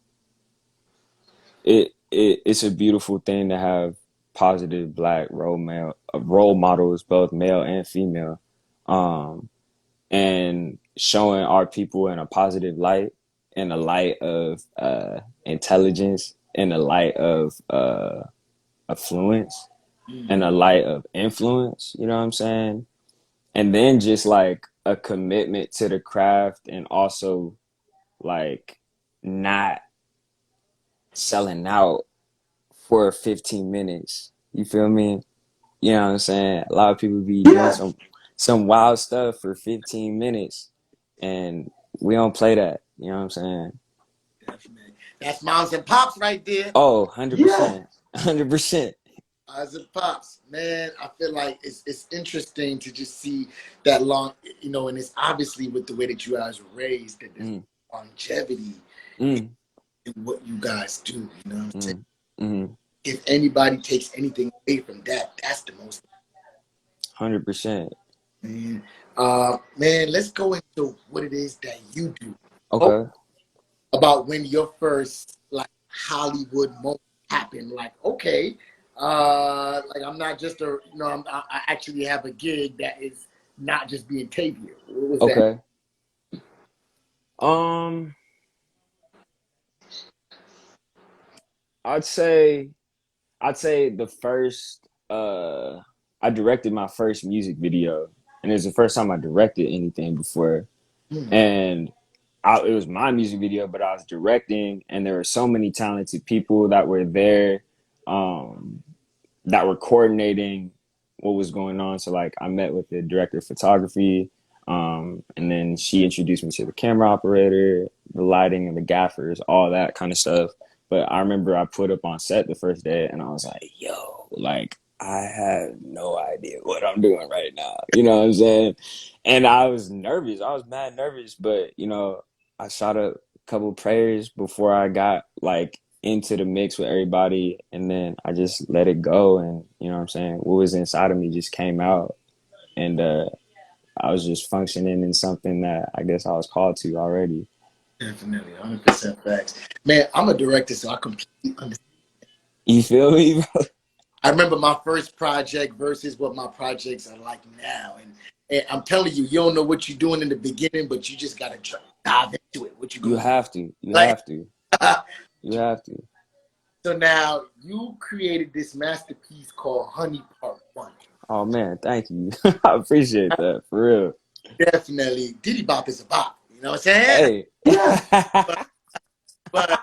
it's a beautiful thing to have positive black role models, both male and female. Um and showing our people in a positive light, in a light of intelligence, in a light of affluence, in a light of influence, you know what I'm saying? And then just like a commitment to the craft and also like not selling out for 15 minutes. You feel me? You know what I'm saying? A lot of people be doing Yeah, some wild stuff for 15 minutes and we don't play that. You know what I'm saying? definitely. That's moms and pops right there. Oh, Yeah. 100%. 100%. Moms and pops, man. I feel like it's interesting to just see that long, and it's obviously with the way that you guys were raised that there's Mm, longevity mm, in what you guys do. You know what I'm saying? mm, mm. If anybody takes anything away from that, that's the most. 100%. Man, let's go into what it is that you do. Oh, Okay. about when your first like Hollywood moment happened? Like, okay, like I'm not just I actually have a gig that is not just being Tavior. What was that? Okay. Um, I'd say I'd say the first I directed my first music video, and it was the first time I directed anything before. Hmm. And it was my music video, but I was directing, and there were so many talented people that were there. Um, that were coordinating what was going on. So like I met with the director of photography, and then she introduced me to the camera operator, the lighting and the gaffers, all that kind of stuff. But I remember I put up on set the first day and I was like, yo, like I have no idea what I'm doing right now. You know what I'm saying? And I was nervous. I was mad nervous, but I shot a couple prayers before I got like into the mix with everybody, and then I just let it go, and you know what I'm saying, what was inside of me just came out, and I was just functioning in something that I guess I was called to already. Definitely, 100% facts. Man, I'm a director, so I completely understand. You feel me, bro? I remember my first project versus what my projects are like now, and I'm telling you, you don't know what you're doing in the beginning, but you just gotta dive into it. What you You gonna have to, you like? have to, you have to. So now you created this masterpiece called Honey Part One. Oh man, thank you. I appreciate that, for real. Definitely, Diddy Bop is a bop. You know what I'm saying? Hey. But, but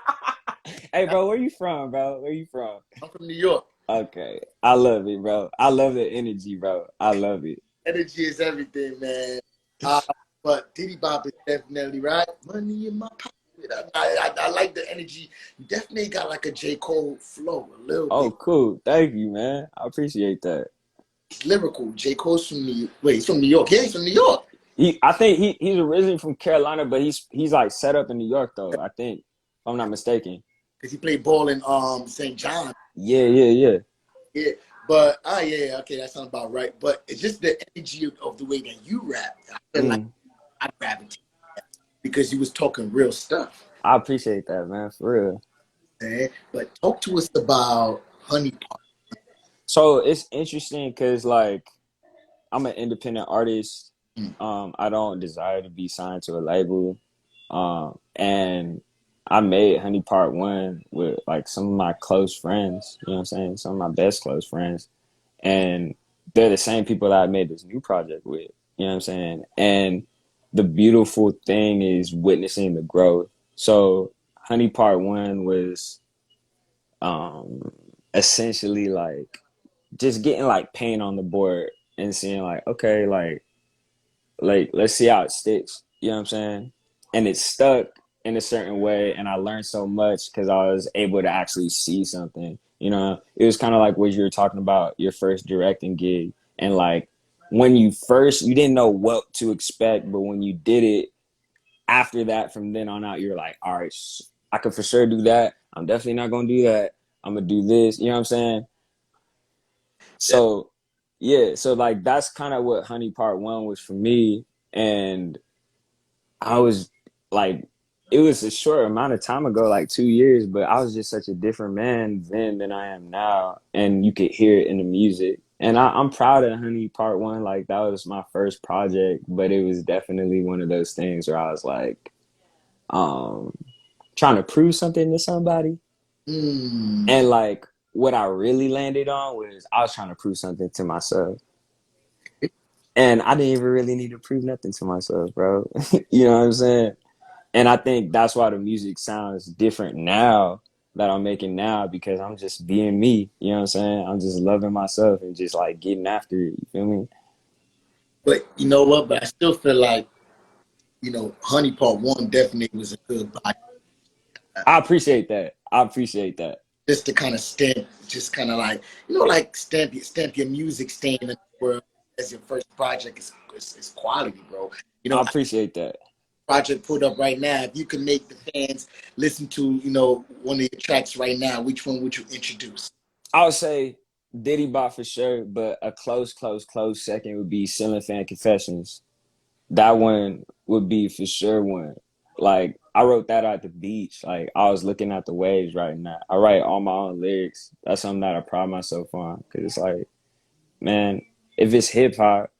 Hey bro, where you from, bro? Where you from? I'm from New York. Okay, I love it, bro. I love the energy, bro. I love it. Energy is everything, man. Uh, but Diddy Bop is definitely right. Money in my pocket. I like the energy. You definitely got like a J. Cole flow, a little Oh, bit. cool. Thank you, man. I appreciate that. It's lyrical. J. Cole's from he's from New York. Yeah, he's from New York. I think he's originally from Carolina, but he's like set up in New York though. I think, if I'm not mistaken. Because he played ball in St. John. Yeah, yeah, yeah. Yeah. But yeah, okay, that sounds about right. But it's just the energy of the way that you rap. I feel like I gravitate because you was talking real stuff. I appreciate that, man, for real. Okay? But talk to us about Honey Pot. So it's interesting because like I'm an independent artist. Mm. I don't desire to be signed to a label. And I made Honey Part One with like some of my close friends, you know what I'm saying? Some of my best close friends. And they're the same people that I made this new project with, you know what I'm saying? And the beautiful thing is witnessing the growth. So Honey Part One was um essentially like just getting like paint on the board and seeing like, okay, like let's see how it sticks. You know what I'm saying? And it stuck in a certain way, and I learned so much because I was able to actually see something. It was kind of like what you were talking about, your first directing gig, and like when you didn't know what to expect, but when you did it, after that, from then on out, you're like, all right, I could for sure do that. I'm definitely not gonna do that. I'm gonna do this. You know what I'm saying? So yeah, so like that's kind of what Honey Part One was for me, and I was like, it was a short amount of time ago, like 2 years, but I was just such a different man then than I am now. And you could hear it in the music. And I'm proud of Honey Part One. Like that was my first project, but it was definitely one of those things where I was like, um, trying to prove something to somebody. Mm. And like what I really landed on was I was trying to prove something to myself. And I didn't even really need to prove nothing to myself, bro. You know what I'm saying? And I think that's why the music sounds different now that I'm making now, because I'm just being me. You know what I'm saying? I'm just loving myself and just like getting after it. You feel me? But you know what? But I still feel like, Honey Part One definitely was a good body. I appreciate that. I appreciate that. Just to kind of stamp, just kind of like, like stamp your music stamp in the world as your first project is quality, bro. I appreciate that. Project put up right now, if you can make the fans listen to, one of your tracks right now, which one would you introduce? I would say Diddy Bot for sure, but a close second would be Ceiling Fan Confessions. That one would be for sure one. like I wrote that at the beach. Like I was looking at the waves writing that. I write all my own lyrics. That's something that I pride myself on. Cause it's like, man, if it's hip hop,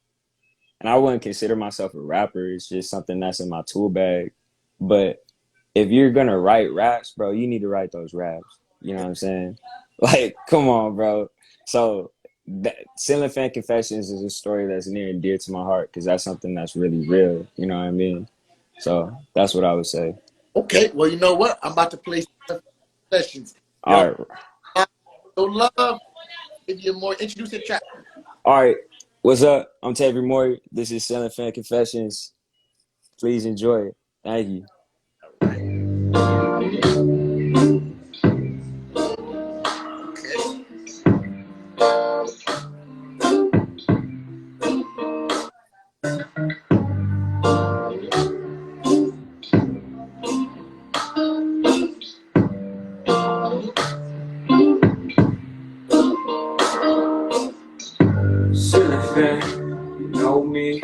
and I wouldn't consider myself a rapper, it's just something that's in my tool bag. But if you're gonna write raps, bro, you need to write those raps. You know what I'm saying? Like, come on, bro. So that Ceiling Fan Confessions is a story that's near and dear to my heart because that's something that's really real. You know what I mean? So that's what I would say. Okay, well, you know what? I'm about to play some questions. Yo, All right. so love, give you more, introduce your track. All right. What's up? I'm Tavior Mowry. This is Ceiling Fan Confessions. Please enjoy it. Thank you. All right. Ceiling fan, you know me.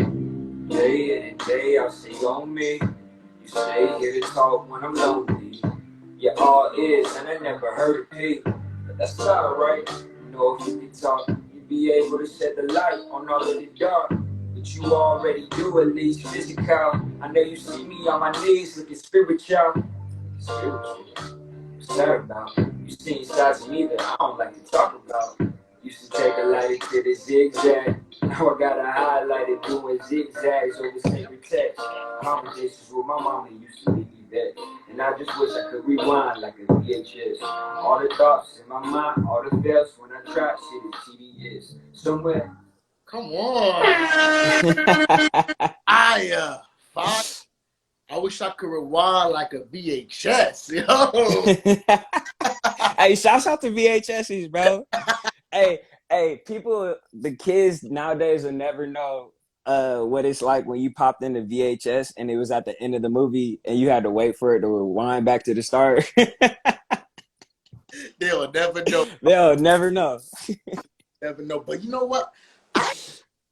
Day in and day out, see on me. You stay here to talk when I'm lonely. You're all ears and I never heard a peep. But that's alright. You know if you could talk, you'd be able to shed the light on all of the dark. But you already do at least physical. I know you see me on my knees looking spiritual. Spiritual? What's that about? You seen sides of me that I don't like to talk about. Used to take a lighter to the zigzag. Now I got a highlighter doing zigzags over sacred text. Conversations with my mama used to leave me there. And I just wish I could rewind like a VHS. All the thoughts in my mind, all the fails when I try shit is TDS. Somewhere. Come on. Fire. I wish I could rewind like a VHS, Hey, shouts out to VHSs, bro. Hey, people, the kids nowadays will never know what it's like when you popped into VHS and it was at the end of the movie and you had to wait for it to rewind back to the start. They'll never know. They'll never know. Never know. But you know what? I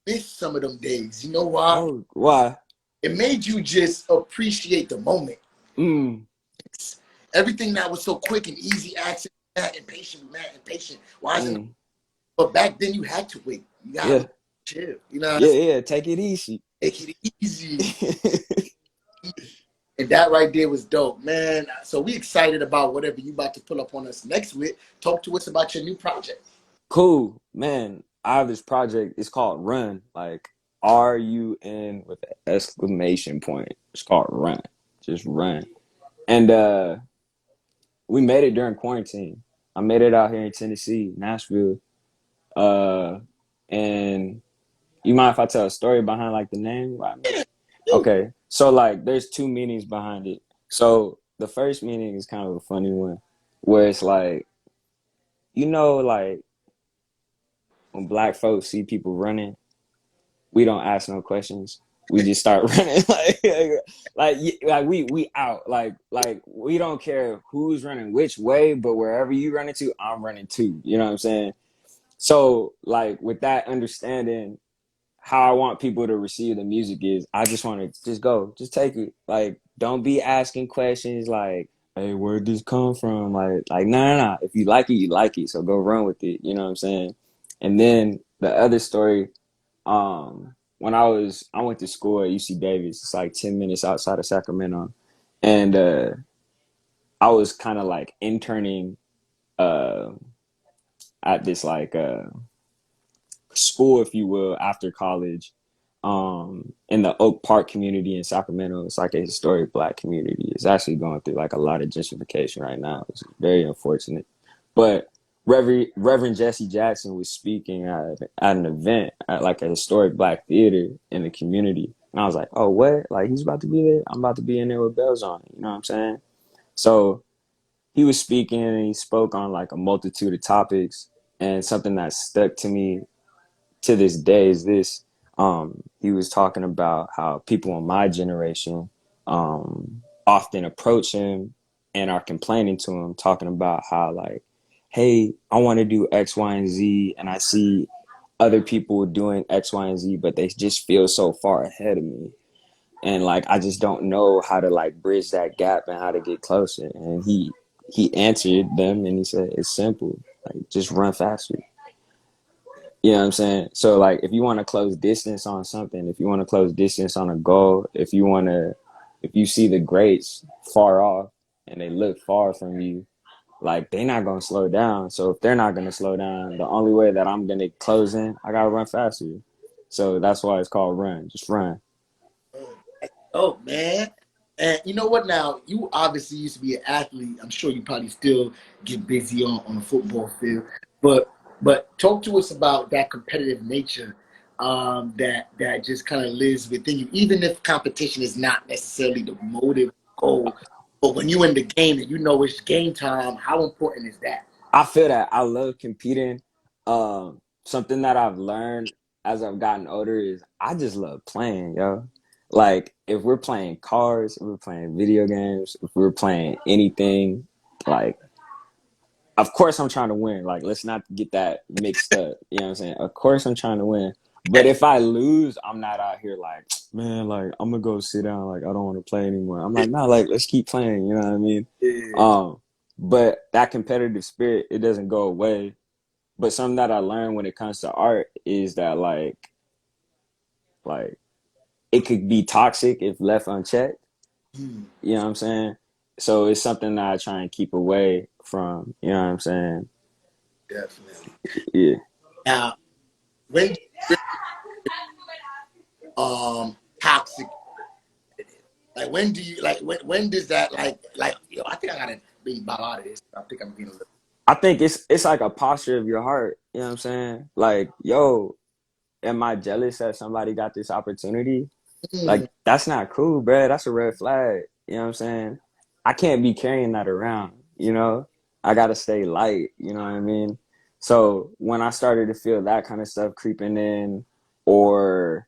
miss some of them days. You know why? Oh, why? It made you just appreciate the moment. Everything that was so quick and easy, access, mad impatient. Why isn't it? But back then you had to wait. You gotta chill. You know? Yeah, take it easy. Take it easy. And that right there was dope, man. So we excited about whatever you about to pull up on us next week. Talk to us about your new project. Cool, man. I have this project. It's called Run, like RUN with an exclamation point. It's called Run. Just run. And we made it during quarantine. I made it out here in Tennessee, Nashville. And you mind if I tell a story behind like the name? Okay. So like there's two meanings behind it. So the first meaning is kind of a funny one where it's like, like when black folks see people running, we don't ask no questions. We just start running like we out like we don't care who's running which way, but wherever you running to, I'm running too. You know what I'm saying? So like with that understanding, how I want people to receive the music is I just want to just take it. Like don't be asking questions like, hey, where'd this come from? Like nah. If you like it, you like it. So go run with it. You know what I'm saying? And then the other story, when I went to school at UC Davis. It's like 10 minutes outside of Sacramento. And I was kind of like interning at this like school, if you will, after college, in the Oak Park community in Sacramento. It's like a historic black community. It's actually going through like a lot of gentrification right now. It's very unfortunate. But Reverend Jesse Jackson was speaking at an event at like a historic black theater in the community. And I was like, oh, what? Like he's about to be there? I'm about to be in there with bells on. You know what I'm saying? So he was speaking and he spoke on like a multitude of topics. And something that stuck to me to this day is this. He was talking about how people in my generation often approach him and are complaining to him, talking about how like, hey, I want to do X, Y, and Z, and I see other people doing X, Y, and Z, but they just feel so far ahead of me. and like I just don't know how to like bridge that gap and how to get closer. And he answered them and he said it's simple, like just run faster. You know what I'm saying? So like if you want to close distance on something, if you want to close distance on a goal, if you see the greats far off and they look far from you, like they're not gonna slow down. So if they're not gonna slow down, the only way that I'm gonna close in, I gotta run faster. So that's why it's called run. Just run. Oh man. And you know what now? You obviously used to be an athlete. I'm sure you probably still get busy on the football field. But talk to us about that competitive nature that just kind of lives within you, even if competition is not necessarily the motive goal. But when you're in the game and you know it's game time, how important is that? I feel that I love competing. Something that I've learned as I've gotten older is I just love playing, yo. Like if we're playing cards, if we're playing video games, if we're playing anything, like of course I'm trying to win. Like let's not get that mixed up. You know what I'm saying? Of course I'm trying to win. But if I lose, I'm not out here like, man, like I'm gonna go sit down, like I don't want to play anymore. I'm like, no, like let's keep playing, you know what I mean? But that competitive spirit, it doesn't go away. But something that I learned when it comes to art is that like it could be toxic if left unchecked. Mm, You know what I'm saying? So it's something that I try and keep away from. You know what I'm saying? definitely. Yeah. Now, when do you toxic? Like when do you like when does that like yo? I think I gotta be about out of this. I think I'm getting a little. I think it's like a posture of your heart. You know what I'm saying? Like, yo, am I jealous that somebody got this opportunity? Mm, Like, that's not cool, bruh. That's a red flag. You know what I'm saying? I can't be carrying that around, you know? I gotta stay light, you know what I mean? So when I started to feel that kind of stuff creeping in or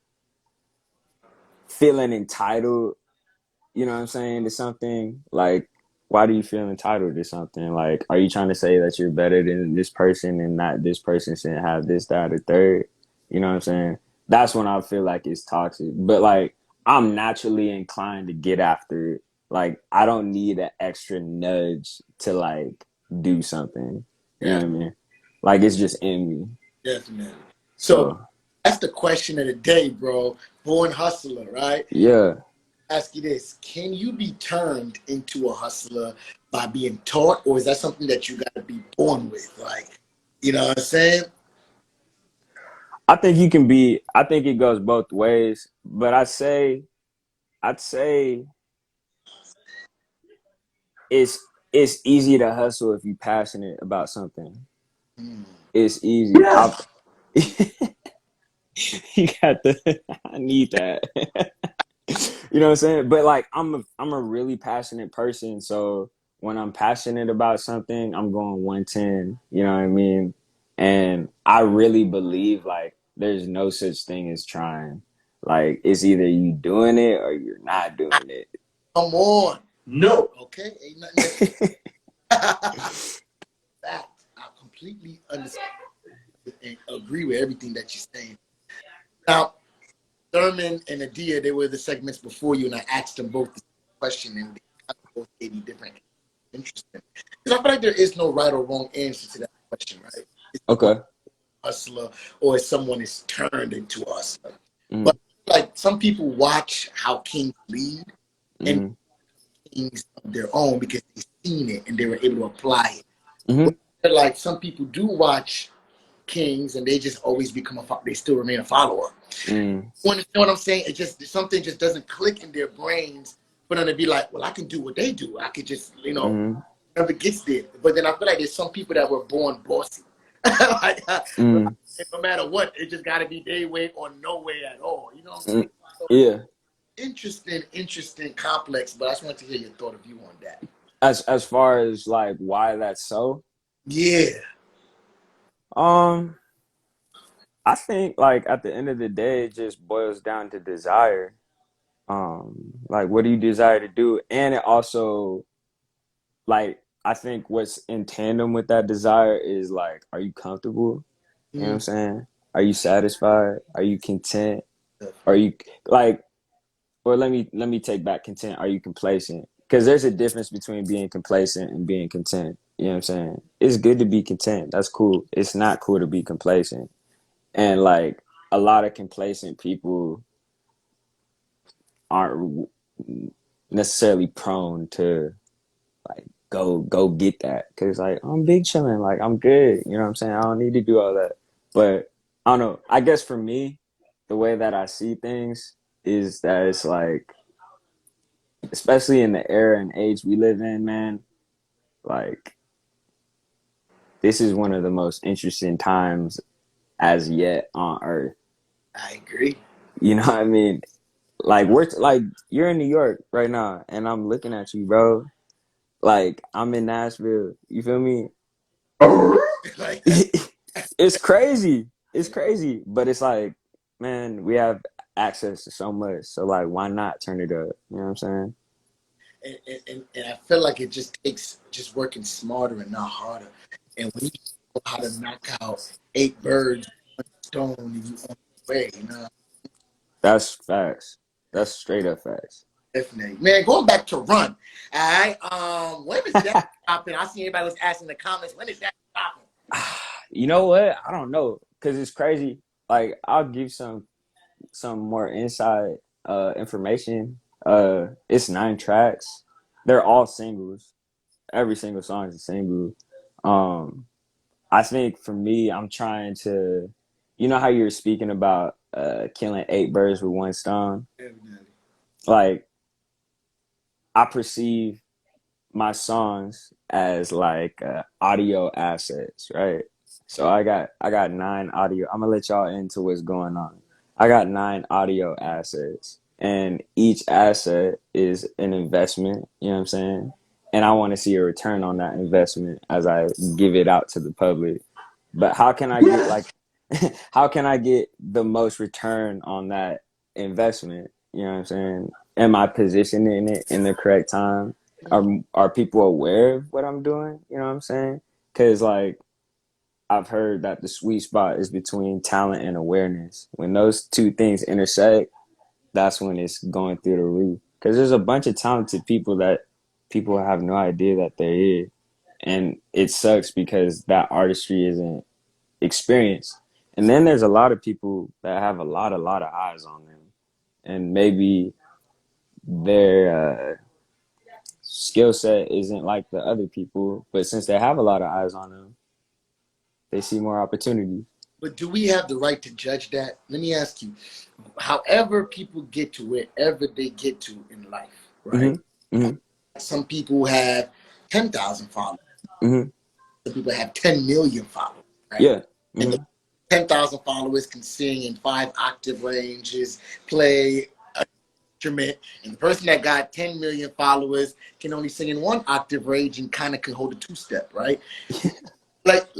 feeling entitled, you know what I'm saying, to something, like, why do you feel entitled to something? Like, are you trying to say that you're better than this person and not this person shouldn't have this, that, or third? You know what I'm saying? That's when I feel like it's toxic. But like, I'm naturally inclined to get after it. Like, I don't need an extra nudge to like do something. You know yeah, what I mean? Like, it's just in me. definitely. So So, that's the question of the day, bro. Born hustler, right? yeah. Ask you this: can you be turned into a hustler by being taught, or is that something that you got to be born with? Like, you know what I'm saying? I think you can be, I think it goes both ways. But I'd say it's easy to hustle if you're passionate about something. Mm, It's easy. I Yes. you got the I need that. You know what I'm saying? But like I'm a really passionate person, so when I'm passionate about something, I'm going 110, you know what I mean? And I really believe like there's no such thing as trying. Like it's either you doing it or you're not doing it. come on, No. okay? Ain't nothing that. Fact. I completely understand and agree with everything that you're saying. Now, Thurman and Adia, they were the segments before you, and I asked them both the same question, and they kind of both gave me different interesting. Because I feel like there is no right or wrong answer to that question, right? Is someone Okay. a hustler or is someone is turned into a hustler? But Mm-hmm. like some people watch how kings lead and Mm-hmm. kings of their own because they've seen it and they were able to apply it. Mm-hmm. But like some people do watch kings and they just always become they still remain a follower. Mm-hmm. You understand what I'm saying? It just something just doesn't click in their brains for them to be like, well, I can do what they do. I could just, Mm-hmm. never gets there. But then I feel like there's some people that were born bossy. like, Mm-hmm. no matter what, it just got to be their way or no way at all. You know what I'm Mm-hmm. saying? So, Yeah. interesting, complex. But I just wanted to hear your thought of view on that. As far as like why that's so, Yeah. um I think like at the end of the day, it just boils down to desire. Like what do you desire to do? And it also like I think what's in tandem with that desire is like, are you comfortable? You know what Mm, I'm saying? Are you satisfied? Are you content? Are you like or let me take back content. Are you complacent? Because there's a difference between being complacent and being content. You know what I'm saying? It's good to be content. That's cool. It's not cool to be complacent. And like a lot of complacent people aren't necessarily prone to like go get that, because like I'm big chilling, like I'm good. You know what I'm saying? I don't need to do all that. But I don't know. I guess for me, the way that I see things is that it's like, especially in the era and age we live in, man, like this is one of the most interesting times as yet on earth. I agree. You know what I mean? Like we're like you're in New York right now and I'm looking at you, bro. Like I'm in Nashville. You feel me? Like, It's crazy. It's crazy. But it's like, man, we have access to so much. So like why not turn it up? You know what I'm saying? and I feel like it just takes just working smarter and not harder. And when you know how to knock out 8 birds with 1 stone, and you on the way, you know. That's facts. That's straight up facts. Definitely. Man, going back to Run. All right. When is that dropping? I see everybody was asking in the comments, when is that dropping? You know what? I don't know. Cause it's crazy. Like I'll give some more inside information. It's 9 tracks. They're all singles. Every single song is a single. Um I think for me, I'm trying to, you know how you were speaking about killing 8 birds with 1 stone? Definitely. Like, I perceive my songs as like audio assets, right? So I got 9 audio. I'm gonna let y'all into what's going on. I got 9 audio assets, and each asset is an investment. You know what I'm saying? And I want to see a return on that investment as I give it out to the public. But how can I get like, how can I get the most return on that investment? You know what I'm saying? Am I positioning it in the correct time? Are people aware of what I'm doing? You know what I'm saying? Because like I've heard that the sweet spot is between talent and awareness. When those two things intersect, that's when it's going through the roof. Because there's a bunch of talented people that people have no idea that they're here, and it sucks because that artistry isn't experienced. And then there's a lot of people that have a lot of eyes on them, and maybe their skill set isn't like the other people, but since they have a lot of eyes on them, they see more opportunity. But do we have the right to judge that? Let me ask you, however people get to wherever they get to in life, right? Mm-hmm. Mm-hmm. Some people have 10,000 followers. Mm-hmm. Some people have 10 million followers, right? Yeah. And the Mm-hmm. 10,000 followers can sing in 5 octave ranges, play an instrument, and the person that got 10 million followers can only sing in 1 octave range and kind of can hold a 2-step, right? But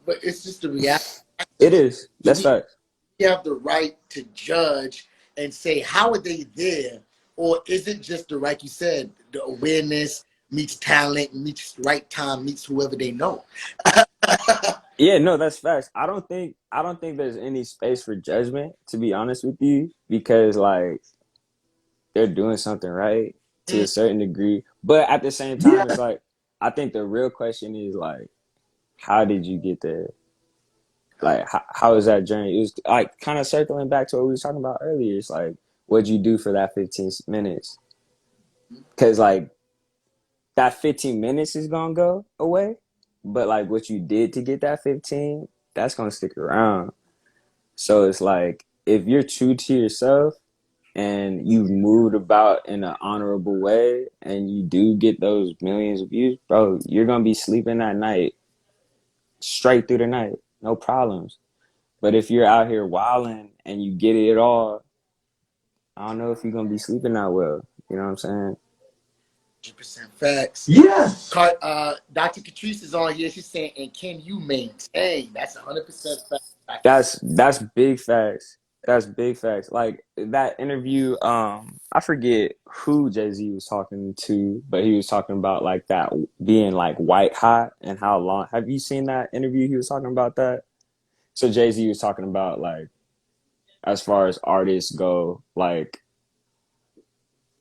it's just the reality. It is. Do That's we fact. have the right to judge and say, how are they there? Or is it just the, like you said, the awareness meets talent, meets right time, meets whoever they know? Yeah, no, that's facts. I don't think there's any space for judgment, to be honest with you, because like they're doing something right to a certain degree. But at the same time, it's like I think the real question is like, how did you get there? Like how is that journey? It was like kind of circling back to what we was talking about earlier. It's like, what'd you do for that 15 minutes? Because like that 15 minutes is gonna go away, but like what you did to get that 15, that's gonna stick around. So it's like if you're true to yourself and you've moved about in an honorable way and you do get those millions of views, bro, you're gonna be sleeping at night straight through the night, no problems. But if you're out here wilding and you get it all, I don't know if you're gonna be sleeping that well. You know what I'm saying? 100% facts. Yes. Dr. Catrice is on here. She's saying, and can you maintain? That's 100% fact. That's big facts. That's big facts. Like that interview, I forget who Jay-Z was talking to, but he was talking about like that being like white hot and how long. Have you seen that interview? He was talking about that. So Jay-Z was talking about like as far as artists go, like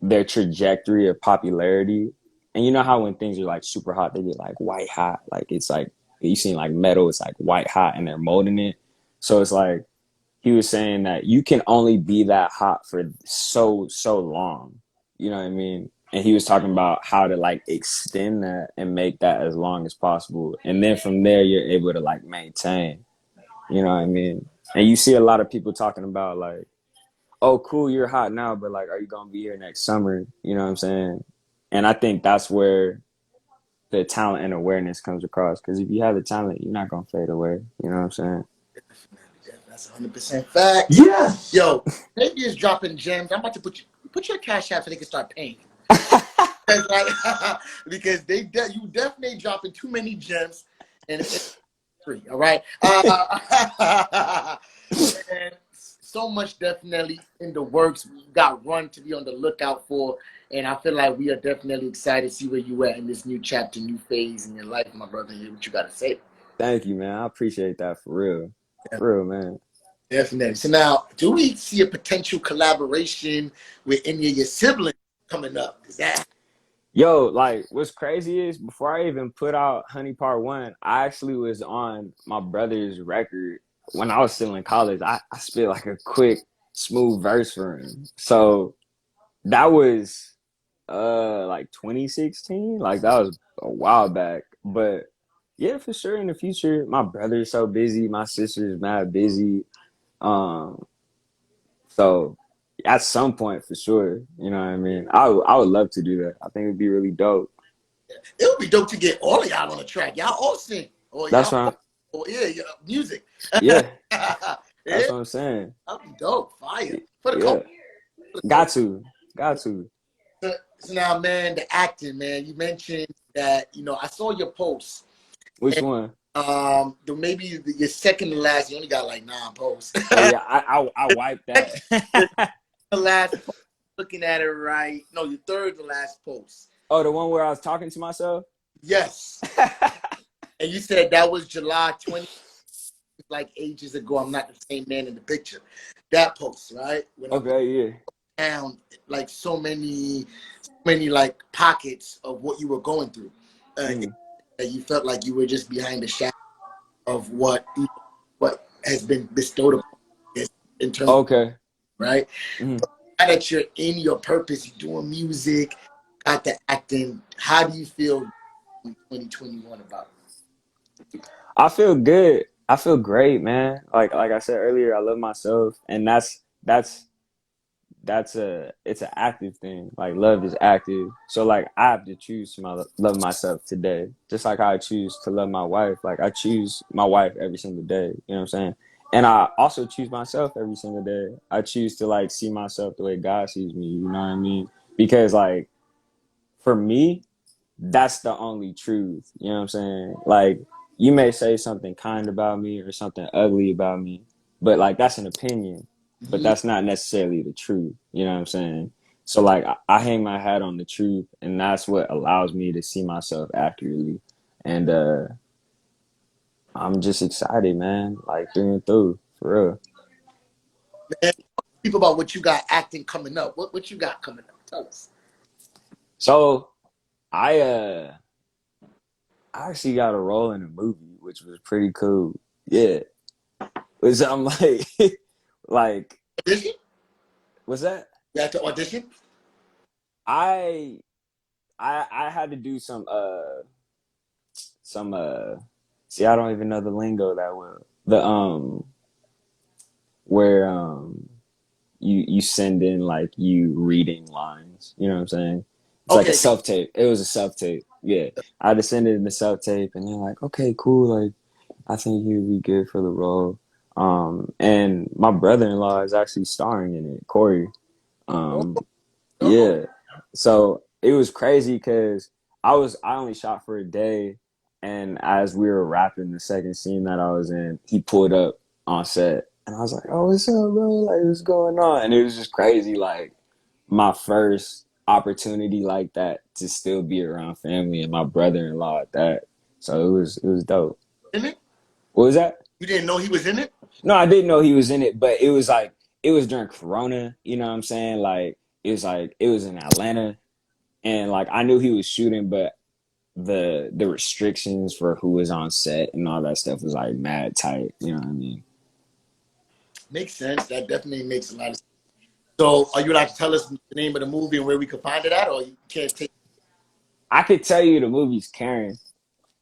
their trajectory of popularity. And you know how when things are like super hot, they get like white hot. Like it's like you seen like metal, it's like white hot and they're molding it. So it's like he was saying that you can only be that hot for so long. You know what I mean? And he was talking about how to like extend that and make that as long as possible. And then from there you're able to like maintain. You know what I mean? And you see a lot of people talking about like, oh cool, you're hot now, but like are you gonna be here next summer? You know what I'm saying? And I think that's where the talent and awareness comes across. Because if you have the talent, you're not gonna fade away. You know what I'm saying? That's 100% fact. Yes. Yo, maybe it's dropping gems. I'm about to put your cash app so they can start paying. Because you definitely dropping too many gems, and it's free. All right. And so much definitely in the works. We got Run to be on the lookout for, and I feel like we are definitely excited to see where you at in this new chapter, new phase in your life, my brother. Hear what you got to say. Thank you, man. I appreciate that for real, man. Definitely. So now, do we see a potential collaboration with any of your siblings coming up? Is that? Yo, like what's crazy is before I even put out Honey Part One, I actually was on my brother's record when I was still in college. I spit like a quick, smooth verse for him. So that was like 2016. Like that was a while back. But yeah, for sure in the future, my brother's so busy, my sister's mad busy. Um, so at some point for sure, you know what I mean? I would love to do that. I think it'd be really dope. It would be dope to get all of y'all on a track. Y'all all sing. Or That's y'all, right. or yeah, music. Yeah, Yeah, that's what I'm saying. that'd be dope. Fire. For the Yeah, culture. got to. So now, man, the acting, man. You mentioned that, I saw your post. Which one? Maybe your second to last, you only got like 9 posts. Oh yeah, I wiped that. The last post, looking at it right. No, your third to last post. Oh, the one where I was talking to myself? Yes. And you said that was July 20, like ages ago. I'm not the same man in the picture. That post, right? When Okay, yeah. I found like so many like pockets of what you were going through. That you felt like you were just behind the shadow of what has been bestowed upon you in terms Okay. right? Mm. Now that you're in your purpose, you're doing music, got the acting, how do you feel in 2021 about it? I feel good. I feel great, man. Like I said earlier, I love myself, and it's an active thing. Like love is active. So like I have to choose to love myself today. Just like how I choose to love my wife. Like I choose my wife every single day. You know what I'm saying? And I also choose myself every single day. I choose to like see myself the way God sees me. You know what I mean? Because like for me, that's the only truth. You know what I'm saying? Like you may say something kind about me or something ugly about me, but like that's an opinion. But that's not necessarily the truth. You know what I'm saying? So like I hang my hat on the truth, and that's what allows me to see myself accurately. And I'm just excited, man. Like through and through, for real. Man, people about what you got acting coming up. What you got coming up? Tell us. So I actually got a role in a movie, which was pretty cool. Yeah. Which I'm like like Audition? what's that? You had to audition? I I had to do some see I don't even know the lingo that well. The where you send in like you reading lines. You know what I'm saying? It's like a Okay. self tape. It was a self tape. Yeah. I had to send it in the self tape and they're like, okay, cool, like I think you'd be good for the role. And my brother-in-law is actually starring in it, Corey. Um, yeah. So it was crazy because I only shot for a day, and as we were wrapping the second scene that I was in, he pulled up on set, and I was like, "Oh, what's up, bro? Like, what's going on?" And it was just crazy, like my first opportunity like that to still be around family and my brother-in-law at that. So it was dope. In it? What was that? You didn't know he was in it? No, I didn't know he was in it, but it was like it was during Corona. You know what I'm saying? Like it was in Atlanta, and like I knew he was shooting, but the restrictions for who was on set and all that stuff was like mad tight. You know what I mean? Makes sense. That definitely makes a lot of sense. So, are you like to tell us the name of the movie and where we can find it at, or you can't take? I could tell you the movie's Karen.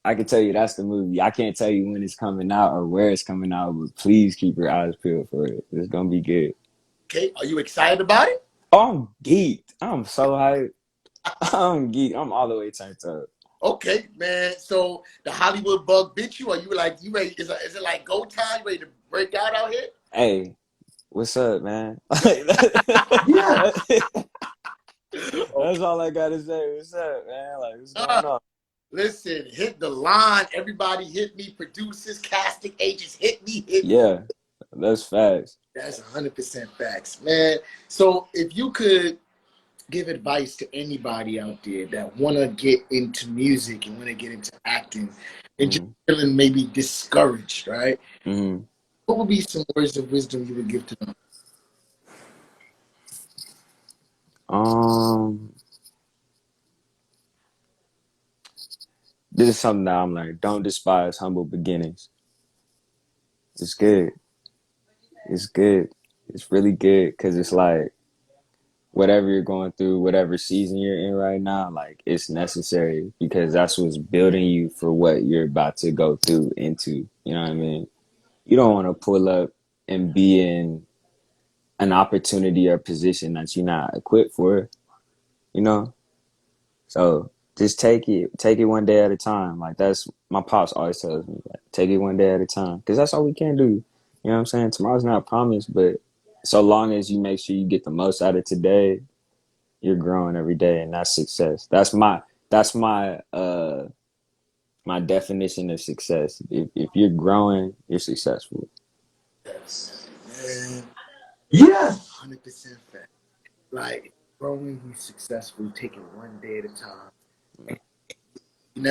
I can tell you that's the movie. I can't tell you when it's coming out or where it's coming out, but please keep your eyes peeled for it. It's gonna be good. Okay, are you excited about it? Oh, I'm geeked. I'm so hyped. I'm geeked. I'm all the way turned up. Okay, man. So the Hollywood bug bit you? Are you like you ready? Is it like go time? You ready to break out here? Hey, what's up, man? Yeah. That's all I gotta say. What's up, man? Like, what's Uh, going on? listen, hit the line. Everybody hit me. Producers, casting agents, hit me. Hit me. Yeah, that's facts. That's 100% facts, man. So if you could give advice to anybody out there that want to get into music and want to get into acting and just Mhm. feeling maybe discouraged, right? Mhm. What would be some words of wisdom you would give to them? Um, this is something that I'm learning. Don't despise humble beginnings. It's good. It's good. It's really good because it's like whatever you're going through, whatever season you're in right now, like it's necessary because that's what's building you for what you're about to go through into. You know what I mean? You don't want to pull up and be in an opportunity or position that you're not equipped for, you know? So just take it one day at a time. Like that's my pops always tells me, like, take it one day at a time. Cause that's all we can do. You know what I'm saying? Tomorrow's not promised, but so long as you make sure you get the most out of today, you're growing every day and that's success. That's my my definition of success. If you're growing, you're successful. Yes, man. Yes. 100% fact. Like growing, you successful, take it one day at a time. You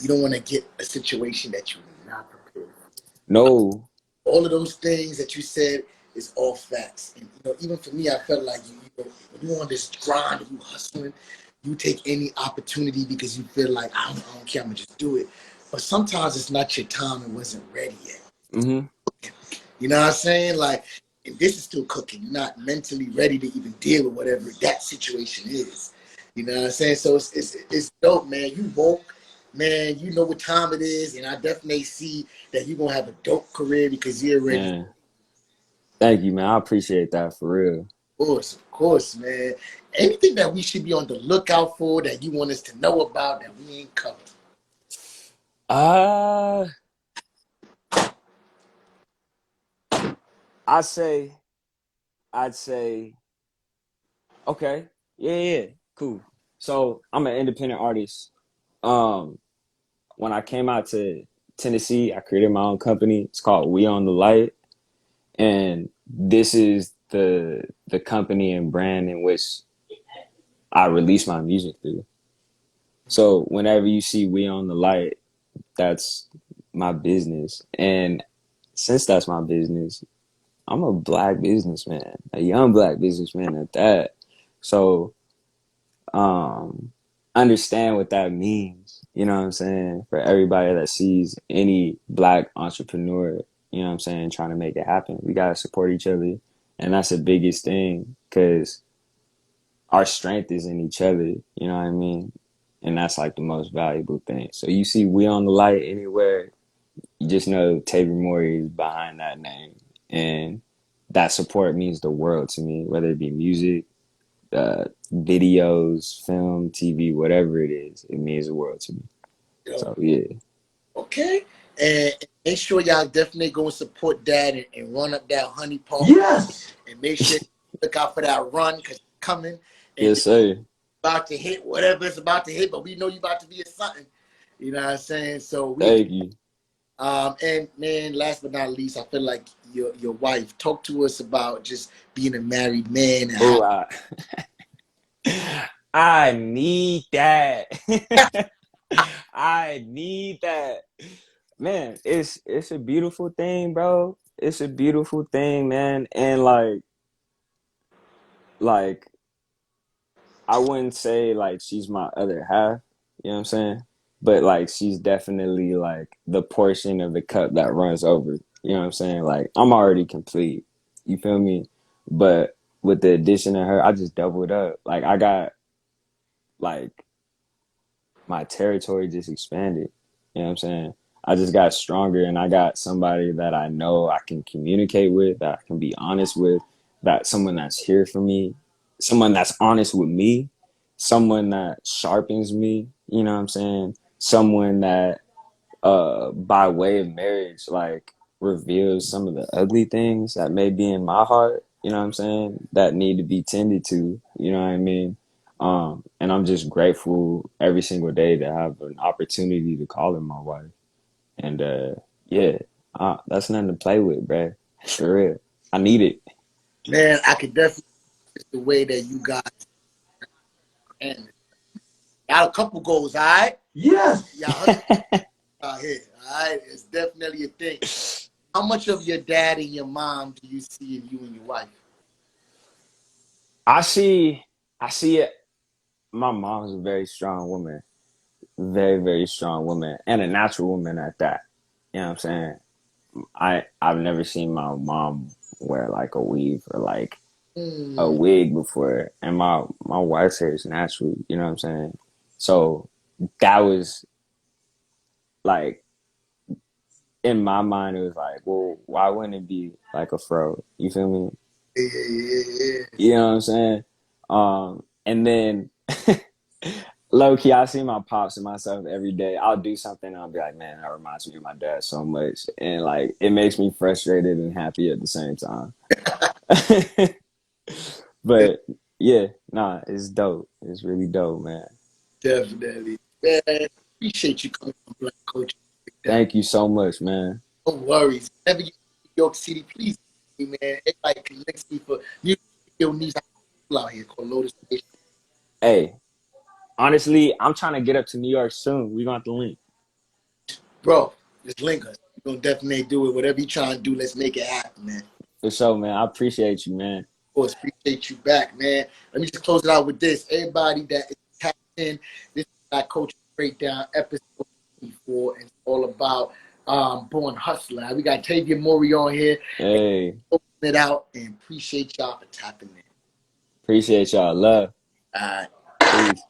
don't want to get a situation that you're not prepared for. No. All of those things that you said is all facts. And even for me, I felt like when you on this grind, you hustling, you take any opportunity because you feel like I don't care, I'm gonna just do it. But sometimes it's not your time; it wasn't ready yet. Mm-hmm. You know what I'm saying? Like, and this is still cooking. You're not mentally ready to even deal with whatever that situation is. You know what I'm saying? So it's dope, man. You woke, man. You know what time it is, and I definitely see that you're gonna have a dope career because you're ready. Man. Thank you, man. I appreciate that for real. Of course, man. Anything that we should be on the lookout for that you want us to know about that we ain't covered? Uh I say I'd say okay. Yeah, yeah, cool. So I'm an independent artist. Um, when I came out to Tennessee, I created my own company. It's called We On the Light, and this is the company and brand in which I release my music through. So whenever you see We On the Light, that's my business, and since that's my business, I'm a black businessman, a young black businessman at that. So um understand what that means, you know what I'm saying, for everybody that sees any black entrepreneur, you know what I'm saying, trying to make it happen. We got to support each other, and that's the biggest thing because our strength is in each other, you know what I mean, and that's like the most valuable thing. So you see We On the Light anywhere, you just know Tavior Mowry is behind that name, and that support means the world to me, whether it be music, videos, film, TV, whatever it is, it means the world to me. Yo, So yeah, okay. And make sure y'all definitely go and support that and run up that honey pump. Yes. And make sure you look out for that run because it's coming. And yes sir. about to hit whatever it's about to hit, but we know you about to be a something. You know what I'm saying? So Thank you. and man, last but not least, I feel like your wife. Talk to us about just being a married man and how Oh, I need that. I need that. Man, it's a beautiful thing, bro. It's a beautiful thing, man. And like I wouldn't say like she's my other half, you know what I'm saying? But like she's definitely like the portion of the cup that runs over. You know what I'm saying? Like I'm already complete. You feel me? But with the addition of her, I just doubled up. Like I got like my territory just expanded. You know what I'm saying? I just got stronger and I got somebody that I know I can communicate with, that I can be honest with, that someone that's here for me, someone that's honest with me, someone that sharpens me, you know what I'm saying? Someone that by way of marriage like reveals some of the ugly things that may be in my heart, you know what I'm saying, that need to be tended to, you know what I mean? And I'm just grateful every single day to have an opportunity to call her my wife. And yeah, that's nothing to play with, bruh. For real. I need it. Man, I could definitely see the way that you guys and got a couple goals, all right? Yes. Y'all hustle out here, all right? It's definitely a thing. How much of your dad and your mom do you see in you and your wife? I see it. My mom's a very strong woman. Very, very strong woman. And a natural woman at that. You know what I'm saying? I've never seen my mom wear like a weave or like a wig before, and my wife's hair is natural. You know what I'm saying? So that was like in my mind, it was like, well, why wouldn't it be like a fro? You feel me? Yeah. You know what I'm saying? And then low key, I see my pops and myself every day. I'll do something and I'll be like, man, that reminds me of my dad so much. And like, it makes me frustrated and happy at the same time. But yeah, nah, it's dope. It's really dope, man. Definitely. Man, appreciate you coming on Black Culture Breakdown. Thank you so much, man. No worries. Whenever you in New York City, please, man. Everybody can link me for music video needs out here called Lotus Station. Hey, honestly, I'm trying to get up to New York soon. We're going to have to link. Bro, just link us. We're going to definitely do it. Whatever you trying to do, let's make it happen, man. For sure, man. I appreciate you, man. Of course, appreciate you back, man. Let me just close it out with this. Everybody that is tapped in, this is Black Culture Breakdown, episode 24, and it's all about Born Hustler. We got Tavior Mowry on here. Hey. Open it out, and appreciate y'all for tapping in. Appreciate y'all. Love. All right. Peace.